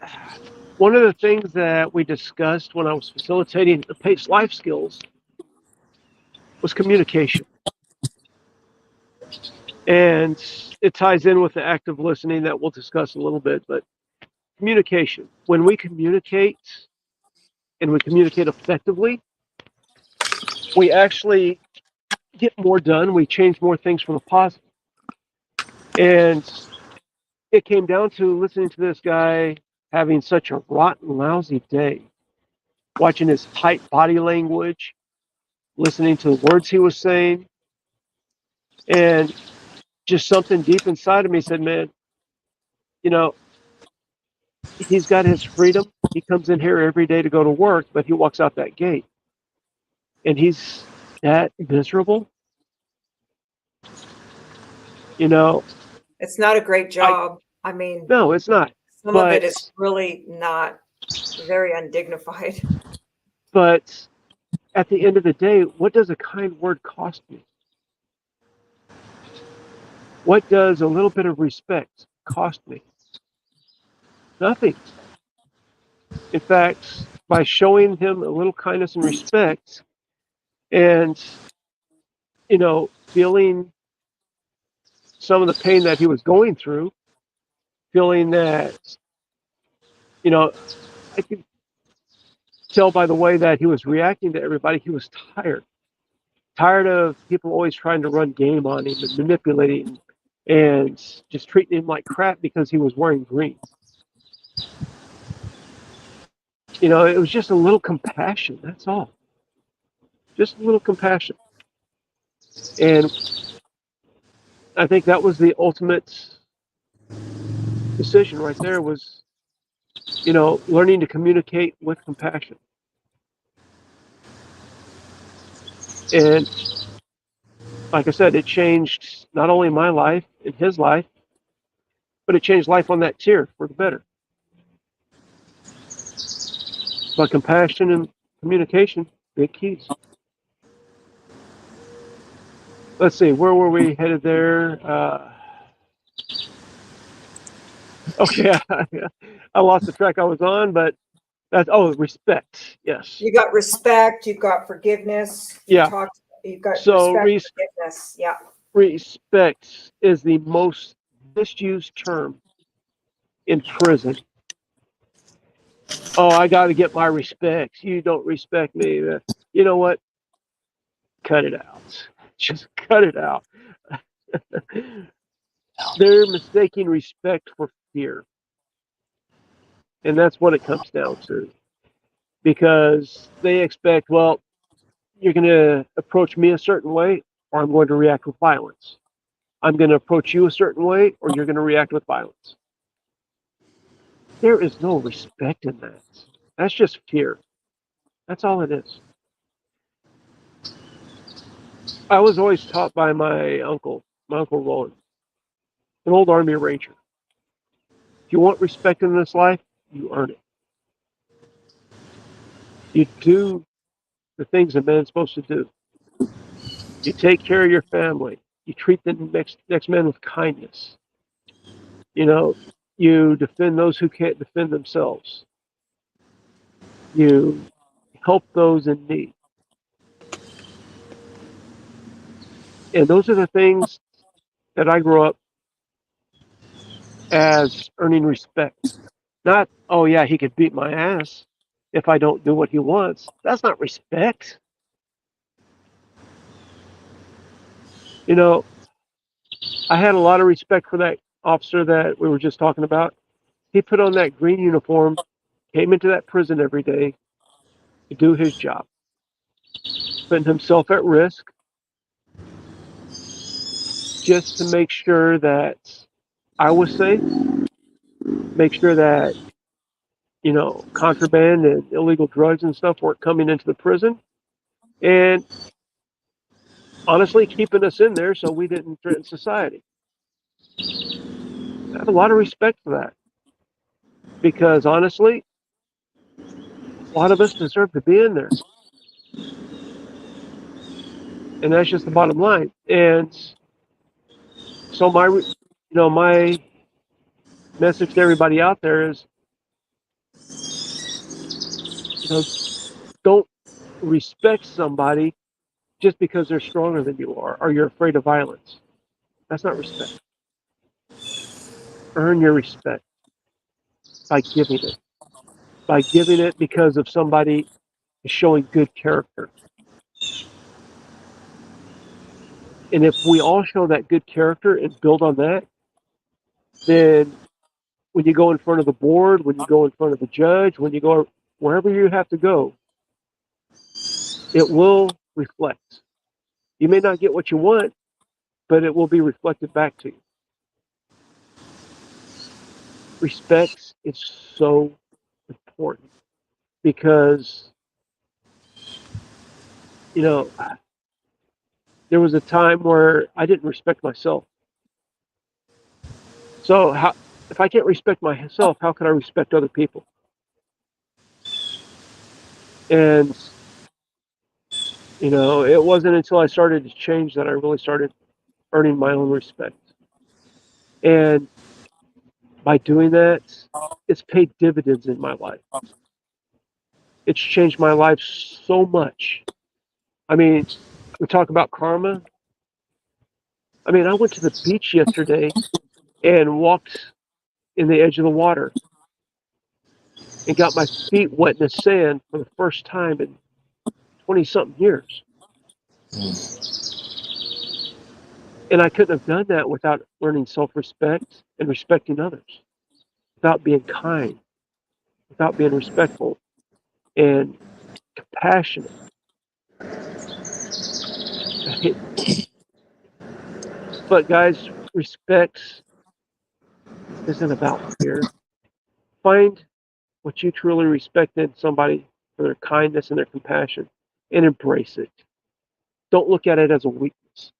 guy. One of the things that we discussed when I was facilitating the PACE life skills was communication. And it ties in with the active listening that we'll discuss a little bit, but communication. When we communicate and we communicate effectively, we actually get more done. We change more things for the positive. And it came down to listening to this guy having such a rotten, lousy day, watching his tight body language, listening to the words he was saying, and just something deep inside of me said, man, you know, he's got his freedom. He comes in here every day to go to work, but he walks out that gate and he's that miserable. You know, It's not a great job. I mean, no, it's not. some of it But is really not very undignified. but at the end of the day, what does a kind word cost me? What does a little bit of respect cost me? Nothing. In fact, by showing him a little kindness and respect and, feeling some of the pain that he was going through, feeling that, I could tell by the way that he was reacting to everybody, he was tired. Tired of people always trying to run game on him and manipulating him and just treating him like crap because he was wearing green. It was just a little compassion. That's all. Just a little compassion. And I think that was the ultimate decision right there was, learning to communicate with compassion. And like I said, it changed not only my life and his life, but it changed life on that tier for the better. But compassion and communication, big keys. Let's see, where were we headed there? Okay, I lost the track I was on, but respect. Yes. You got respect, you've got forgiveness. Yeah. You've got So respect, forgiveness. Yeah. respect is the most misused term in prison. Oh, I got to get my respect. You don't respect me. You know what? Cut it out. Just cut it out. They're mistaking respect for fear. And that's what it comes down to. Because they expect, well, you're going to approach me a certain way, or I'm going to react with violence. I'm going to approach you a certain way, or you're going to react with violence. There is no respect in that. That's just fear. That's all it is. I was always taught by my Uncle Roland, an old Army Ranger. If you want respect in this life, you earn it. You do the things a man's supposed to do. You take care of your family. You treat the next man with kindness. You defend those who can't defend themselves. You help those in need. And those are the things that I grew up as earning respect. Not, oh yeah, he could beat my ass if I don't do what he wants. That's not respect. I had a lot of respect for that officer that we were just talking about. He put on that green uniform, came into that prison every day to do his job, putting himself at risk just to make sure that I was safe, make sure that, contraband and illegal drugs and stuff weren't coming into the prison. And honestly, keeping us in there so we didn't threaten society. I have a lot of respect for that because honestly, a lot of us deserve to be in there. And that's just the bottom line. And so my message to everybody out there is, don't respect somebody just because they're stronger than you are or you're afraid of violence. That's not respect. Earn your respect by giving it. By giving it because of somebody is showing good character. And if we all show that good character and build on that, then when you go in front of the board, when you go in front of the judge, when you go wherever you have to go, it will reflect. You may not get what you want, but it will be reflected back to you. respect is so important because, you know, there was a time where I didn't respect myself. So if I can't respect myself, how can I respect other people? And, it wasn't until I started to change that I really started earning my own respect. And by doing that, it's paid dividends in my life. It's changed my life so much. I mean, we talk about karma. I mean, I went to the beach yesterday and walked in the edge of the water and got my feet wet in the sand for the first time in 20 something years. And I couldn't have done that without learning self respect and respecting others, without being kind, without being respectful and compassionate. But guys, respect isn't about fear. Find what you truly respect in somebody for their kindness and their compassion and embrace it. Don't look at it as a weakness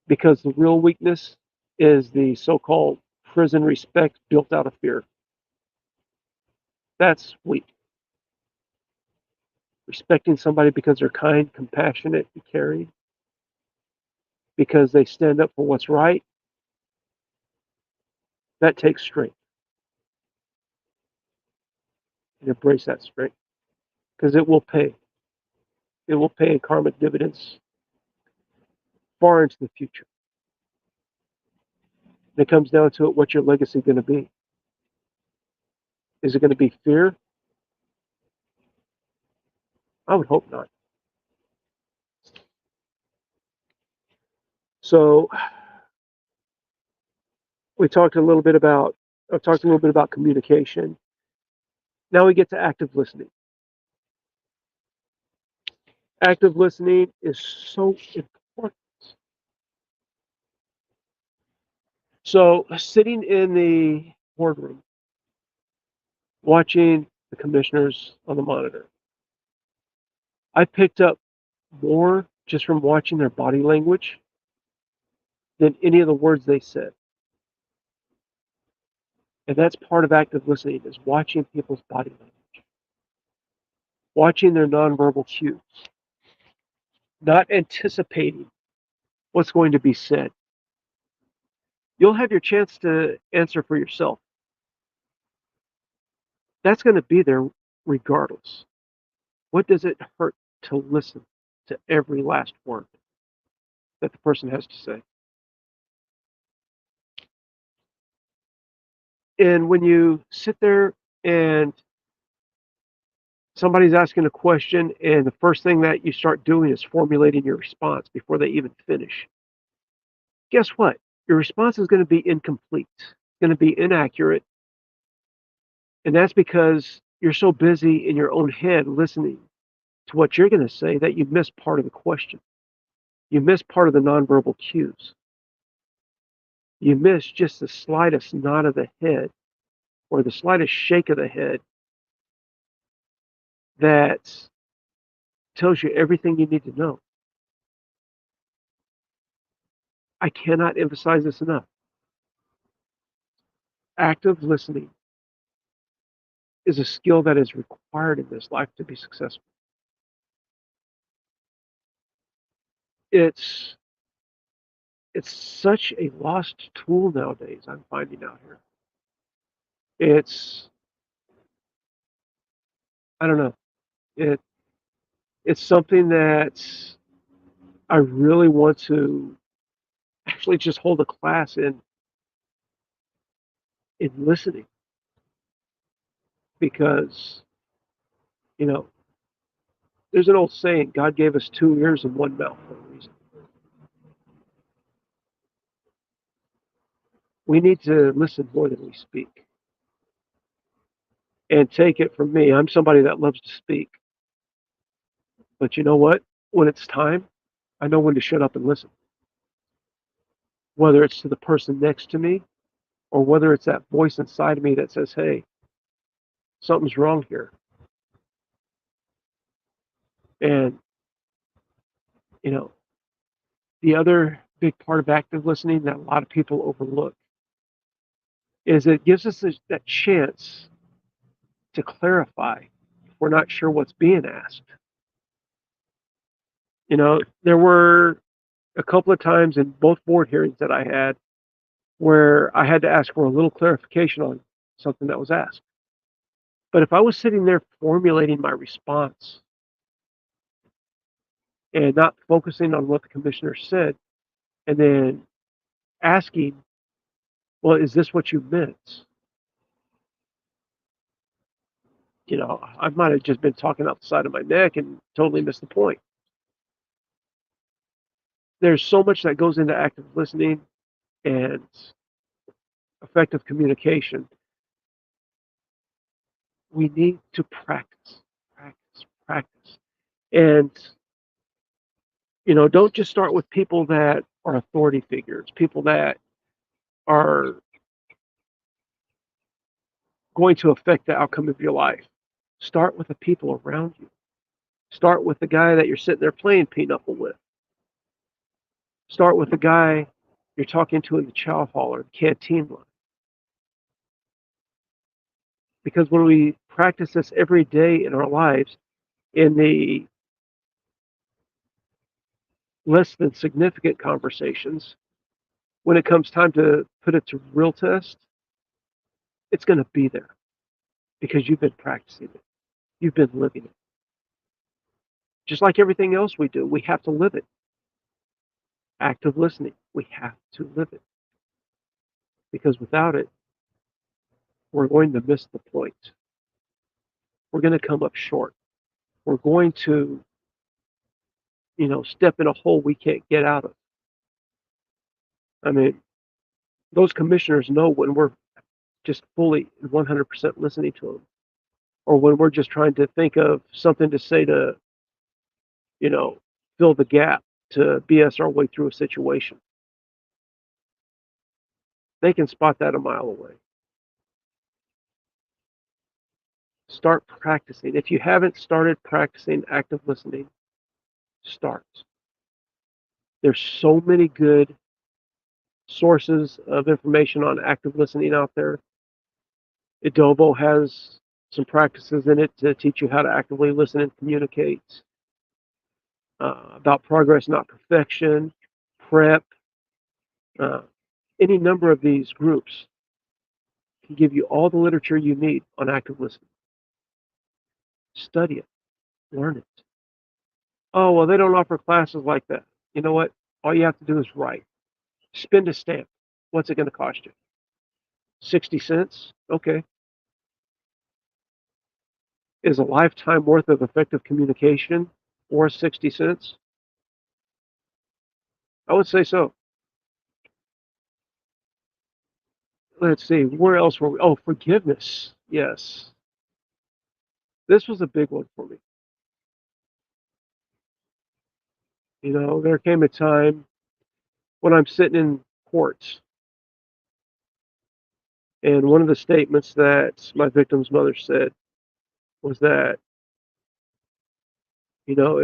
because the real weakness is the so called prison respect built out of fear. That's weak. Respecting somebody because they're kind, compassionate, and caring, because they stand up for what's right, that takes strength. And embrace that strength because it will pay. It will pay in karmic dividends far into the future. And it comes down to it, what's your legacy going to be? Is it going to be fear? I would hope not. So we talked a little bit about I've talked a little bit about communication. Now we get to active listening. Active listening is so important. So sitting in the boardroom, watching the commissioners on the monitor, I picked up more just from watching their body language than any of the words they said. And that's part of active listening, is watching people's body language, watching their nonverbal cues, not anticipating what's going to be said. You'll have your chance to answer for yourself. That's going to be there regardless. What does it hurt to listen to every last word that the person has to say? And when you sit there and somebody's asking a question, and the first thing that you start doing is formulating your response before they even finish, guess what? Your response is going to be incomplete, it's going to be inaccurate. And that's because you're so busy in your own head listening to what you're going to say that you miss part of the question. You miss part of the nonverbal cues. You miss just the slightest nod of the head or the slightest shake of the head that tells you everything you need to know. I cannot emphasize this enough. Active listening is a skill that is required in this life to be successful. It's such a lost tool nowadays, I'm finding out here. I don't know. It's something that I really want to actually just hold a class in listening, because you know there's an old saying, God gave us 2 ears and 1 mouth for a reason. We need to listen more than we speak. And take it from me, I'm somebody that loves to speak, but you know what? When it's time, I know when to shut up and listen, whether it's to the person next to me or whether it's that voice inside of me that says, hey, something's wrong here. And, you know, the other big part of active listening that a lot of people overlook is it gives us that chance to clarify if we're not sure what's being asked. You know, there were a couple of times in both board hearings that I had where I had to ask for a little clarification on something that was asked. But if I was sitting there formulating my response and not focusing on what the commissioner said, and then asking, well, is this what you meant? You know, I might have just been talking out the side of my neck and totally missed the point. There's so much that goes into active listening and effective communication. We need to practice, practice, practice. And, you know, don't just start with people that are authority figures, people that are going to affect the outcome of your life. Start with the people around you. Start with the guy that you're sitting there playing pinochle with. Start with the guy you're talking to in the chow hall or the canteen line. Because when we practice this every day in our lives, in the less than significant conversations, when it comes time to put it to real test, it's going to be there because you've been practicing it. You've been living it. Just like everything else we do, we have to live it. Active listening, we have to live it. Because without it, we're going to miss the point. We're going to come up short. We're going to, you know, step in a hole we can't get out of. I mean, those commissioners know when we're just fully 100% listening to them, or when we're just trying to think of something to say to, you know, fill the gap to BS our way through a situation. They can spot that a mile away. Start practicing. If you haven't started practicing active listening, start. There's so many good sources of information on active listening out there. Adobo has some practices in it to teach you how to actively listen and communicate. About progress, not perfection, prep. Any number of these groups can give you all the literature you need on active listening. Study it, learn it. Oh, well, they don't offer classes like that. You know what? All you have to do is write. Spend a stamp. What's it going to cost you? 60 cents? Okay. Is a lifetime worth of effective communication worth 60 cents? I would say so. Let's see, where else were we? Oh, forgiveness. Yes. This was a big one for me. You know, there came a time when I'm sitting in court, and one of the statements that my victim's mother said was that, you know,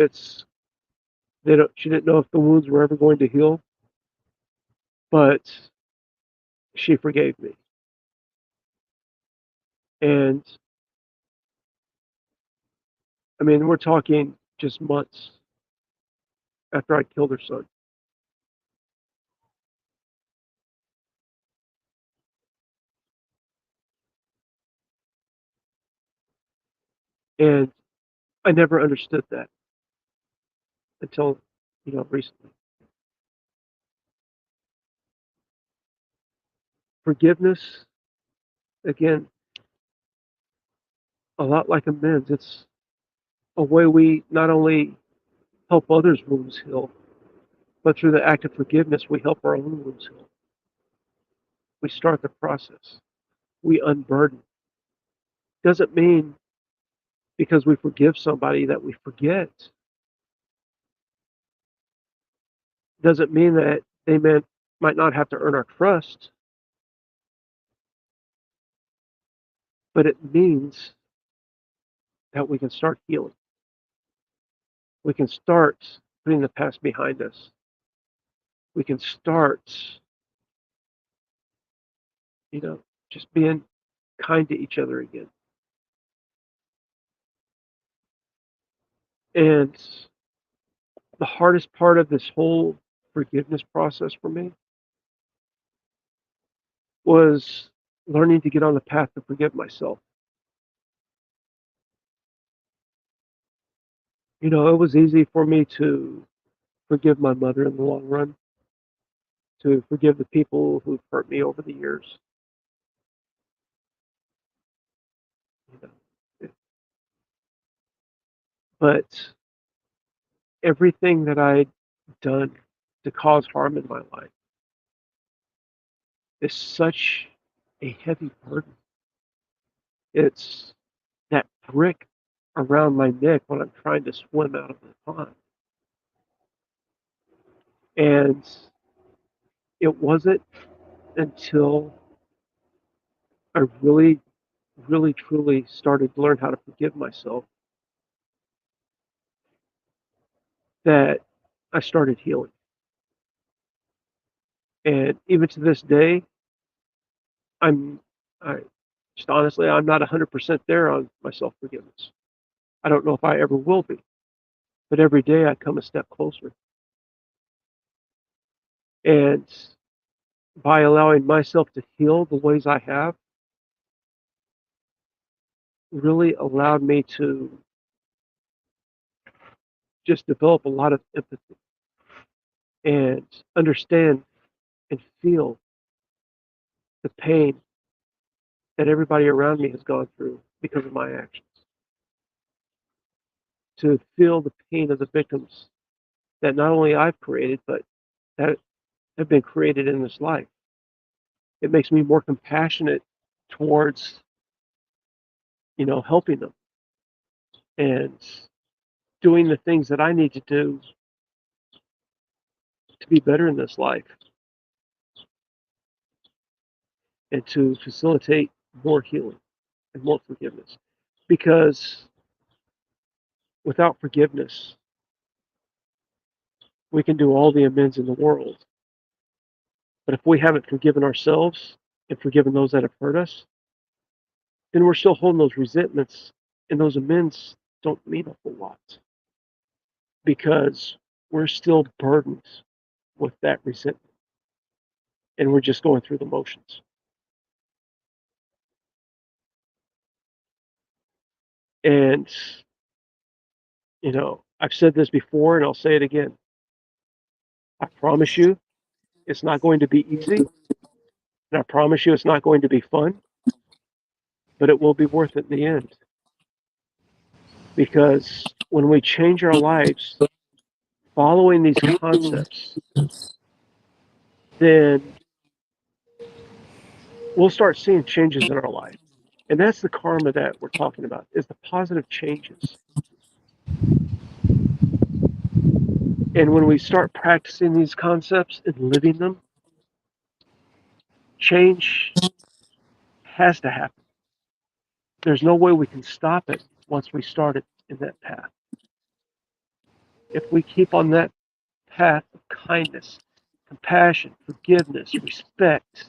she didn't know if the wounds were ever going to heal, but she forgave me. And I mean, we're talking just months after I killed her son. And I never understood that until, you know, recently. Forgiveness, again, a lot like amends. It's a way we not only help others' wounds heal, but through the act of forgiveness, we help our own wounds heal. We start the process. We unburden. Doesn't mean because we forgive somebody that we forget. Doesn't mean that they might not have to earn our trust. but it means that we can start healing. We can start putting the past behind us. We can start, just being kind to each other again. And the hardest part of this whole forgiveness process for me was learning to get on the path to forgive myself. It was easy for me to forgive my mother in the long run, to forgive the people who've hurt me over the years. But everything that I'd done to cause harm in my life is such a heavy burden. It's that brick around my neck when I'm trying to swim out of the pond. And it wasn't until I really, really, truly started to learn how to forgive myself that I started healing. And even to this day, I just honestly, I'm not 100% there on my self-forgiveness. I don't know if I ever will be, but every day I come a step closer. And by allowing myself to heal the ways I have, really allowed me to just develop a lot of empathy and understand and feel the pain that everybody around me has gone through because of my actions. To feel the pain of the victims that not only I've created, but that have been created in this life. It makes me more compassionate towards, helping them and doing the things that I need to do to be better in this life and to facilitate more healing and more forgiveness. Because without forgiveness, we can do all the amends in the world. But if we haven't forgiven ourselves and forgiven those that have hurt us, then we're still holding those resentments, and those amends don't mean a whole lot because we're still burdened with that resentment and we're just going through the motions. And, I've said this before and I'll say it again. I promise you it's not going to be easy. And I promise you it's not going to be fun, but it will be worth it in the end. Because when we change our lives following these concepts, then we'll start seeing changes in our life. And that's the karma that we're talking about, is the positive changes. And when we start practicing these concepts and living them, change has to happen. There's no way we can stop it once we start it in that path. If we keep on that path of kindness, compassion, forgiveness, respect,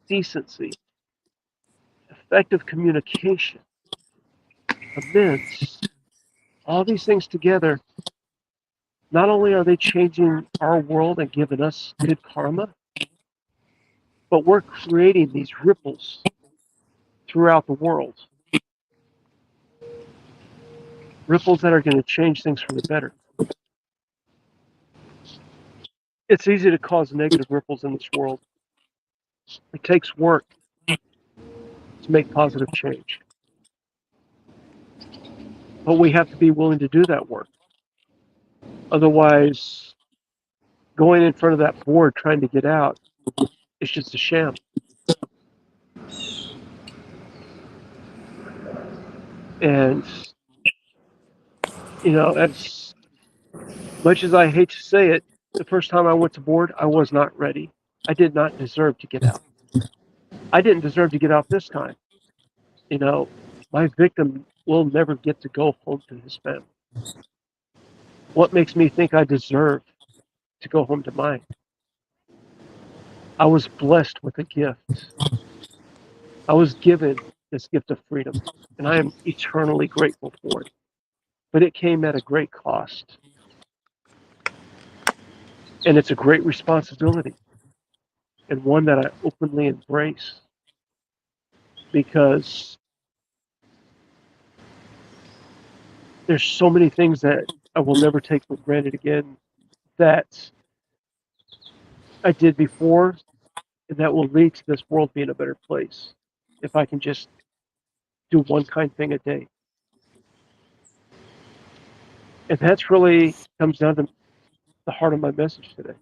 decency, effective communication, amends, all these things together, not only are they changing our world and giving us good karma, but we're creating these ripples throughout the world. Ripples that are going to change things for the better. It's easy to cause negative ripples in this world. It takes work to make positive change. But we have to be willing to do that work. Otherwise, going in front of that board trying to get out is just a sham. And, as much as I hate to say it, the first time I went to board, I was not ready. I did not deserve to get out. I didn't deserve to get out this time. You know, my victim will never get to go home to his family. What makes me think I deserve to go home to mine? I was blessed with a gift. I was given this gift of freedom, and I am eternally grateful for it. But it came at a great cost. And it's a great responsibility, and one that I openly embrace, because there's so many things that I will never take for granted again that I did before, and that will lead to this world being a better place if I can just do one kind thing a day. And that's really comes down to the heart of my message today.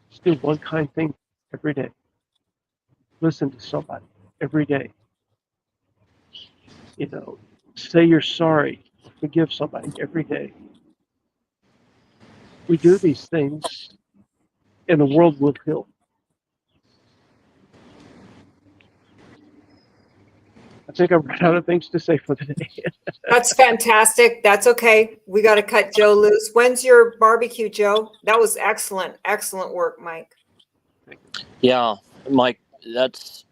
Just do one kind thing every day. Listen to somebody every day. You know, say you're sorry. Forgive somebody every day. We do these things, and the world will heal. I think I've run out of things to say for the day. That's fantastic. That's okay. We got to cut Joe loose. When's your barbecue, Joe? That was excellent. Excellent work, Mike. Yeah, Mike, that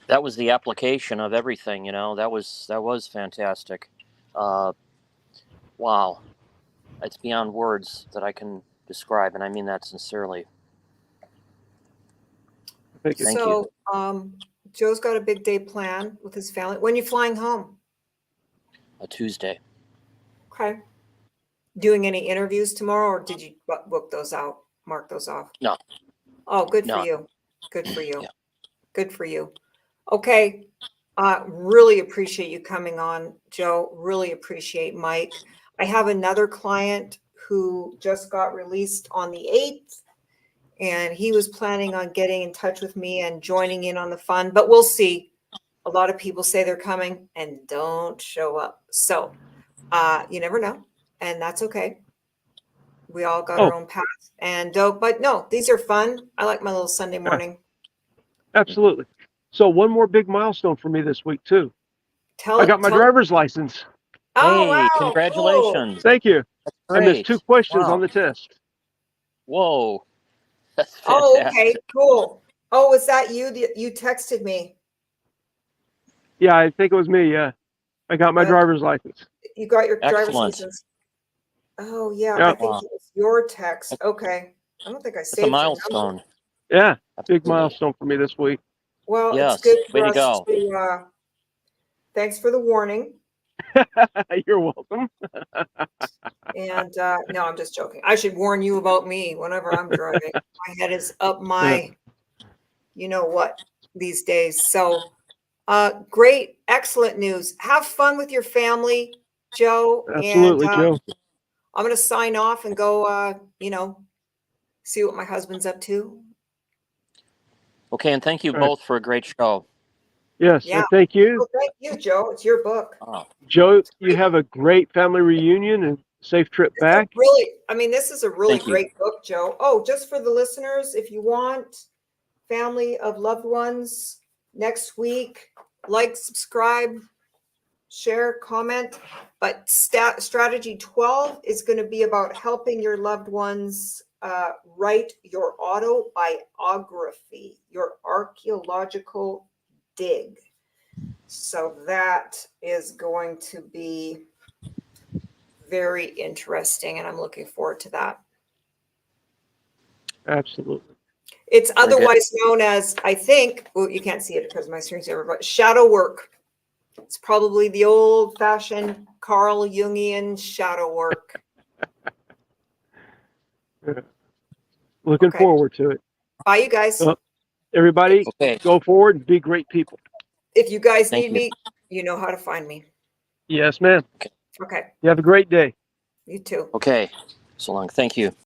was the application of everything, that was fantastic. Wow. It's beyond words that I can describe, and I mean that sincerely. Thank you. Thank you. Joe's got a big day planned with his family. When are you flying home? A Tuesday. Okay. Doing any interviews tomorrow, or did you book those out, mark those off? No. Oh, good for No. you. Good for you. Yeah. Good for you. Okay. Really appreciate you coming on, Joe. Really appreciate Mike. I have another client who just got released on the 8th, and he was planning on getting in touch with me and joining in on the fun, but we'll see. A lot of people say they're coming and don't show up. So you never know, and that's okay. We all got our own path. And but no, these are fun. I like my little Sunday morning. Absolutely. So one more big milestone for me this week too. I got my driver's license. Oh, hey, wow. congratulations. Cool. Thank you. Great. I missed 2 questions Wow. on the test. Whoa. That's fantastic. Oh, okay, cool. Oh, was that you? You texted me. Yeah, I think it was me. Yeah, I got my driver's license. You got your driver's Excellent. license. Oh, yeah. Yep. I think it was your text. Okay. I don't think I It's saved a milestone. Yeah, big Absolutely. milestone for me this week. Well, Yes. it's good Way for to us go. to, thanks for the warning. You're welcome. And no, I'm just joking. I should warn you about me whenever I'm driving. My head is up my, you know what, these days. So great, excellent news. Have fun with your family, Joe. Absolutely, and Joe. I'm going to sign off and go, see what my husband's up to. Okay, and thank you All right. both for a great show. Yes, Yeah. and thank you. Well, thank you, Joe. It's your book. Oh, Joe, you have a great family reunion and safe trip back. This is a really Thank you. great book, Joe. Oh, just for the listeners, if you want Family of Loved Ones next week, like, subscribe, share, comment. But strategy 12 is going to be about helping your loved ones write your autobiography, your archaeological dig. So that is going to be very interesting, and I'm looking forward to that. Absolutely. It's otherwise known as, I think, well, you can't see it because my screen's over, but shadow work. It's probably the old-fashioned Carl Jungian shadow work. Looking forward to it. Bye, you guys. Everybody, go forward and be great people. If you guys need me, you know how to find me. Yes, ma'am. Okay. You have a great day. You too. okay. So long. Thank you.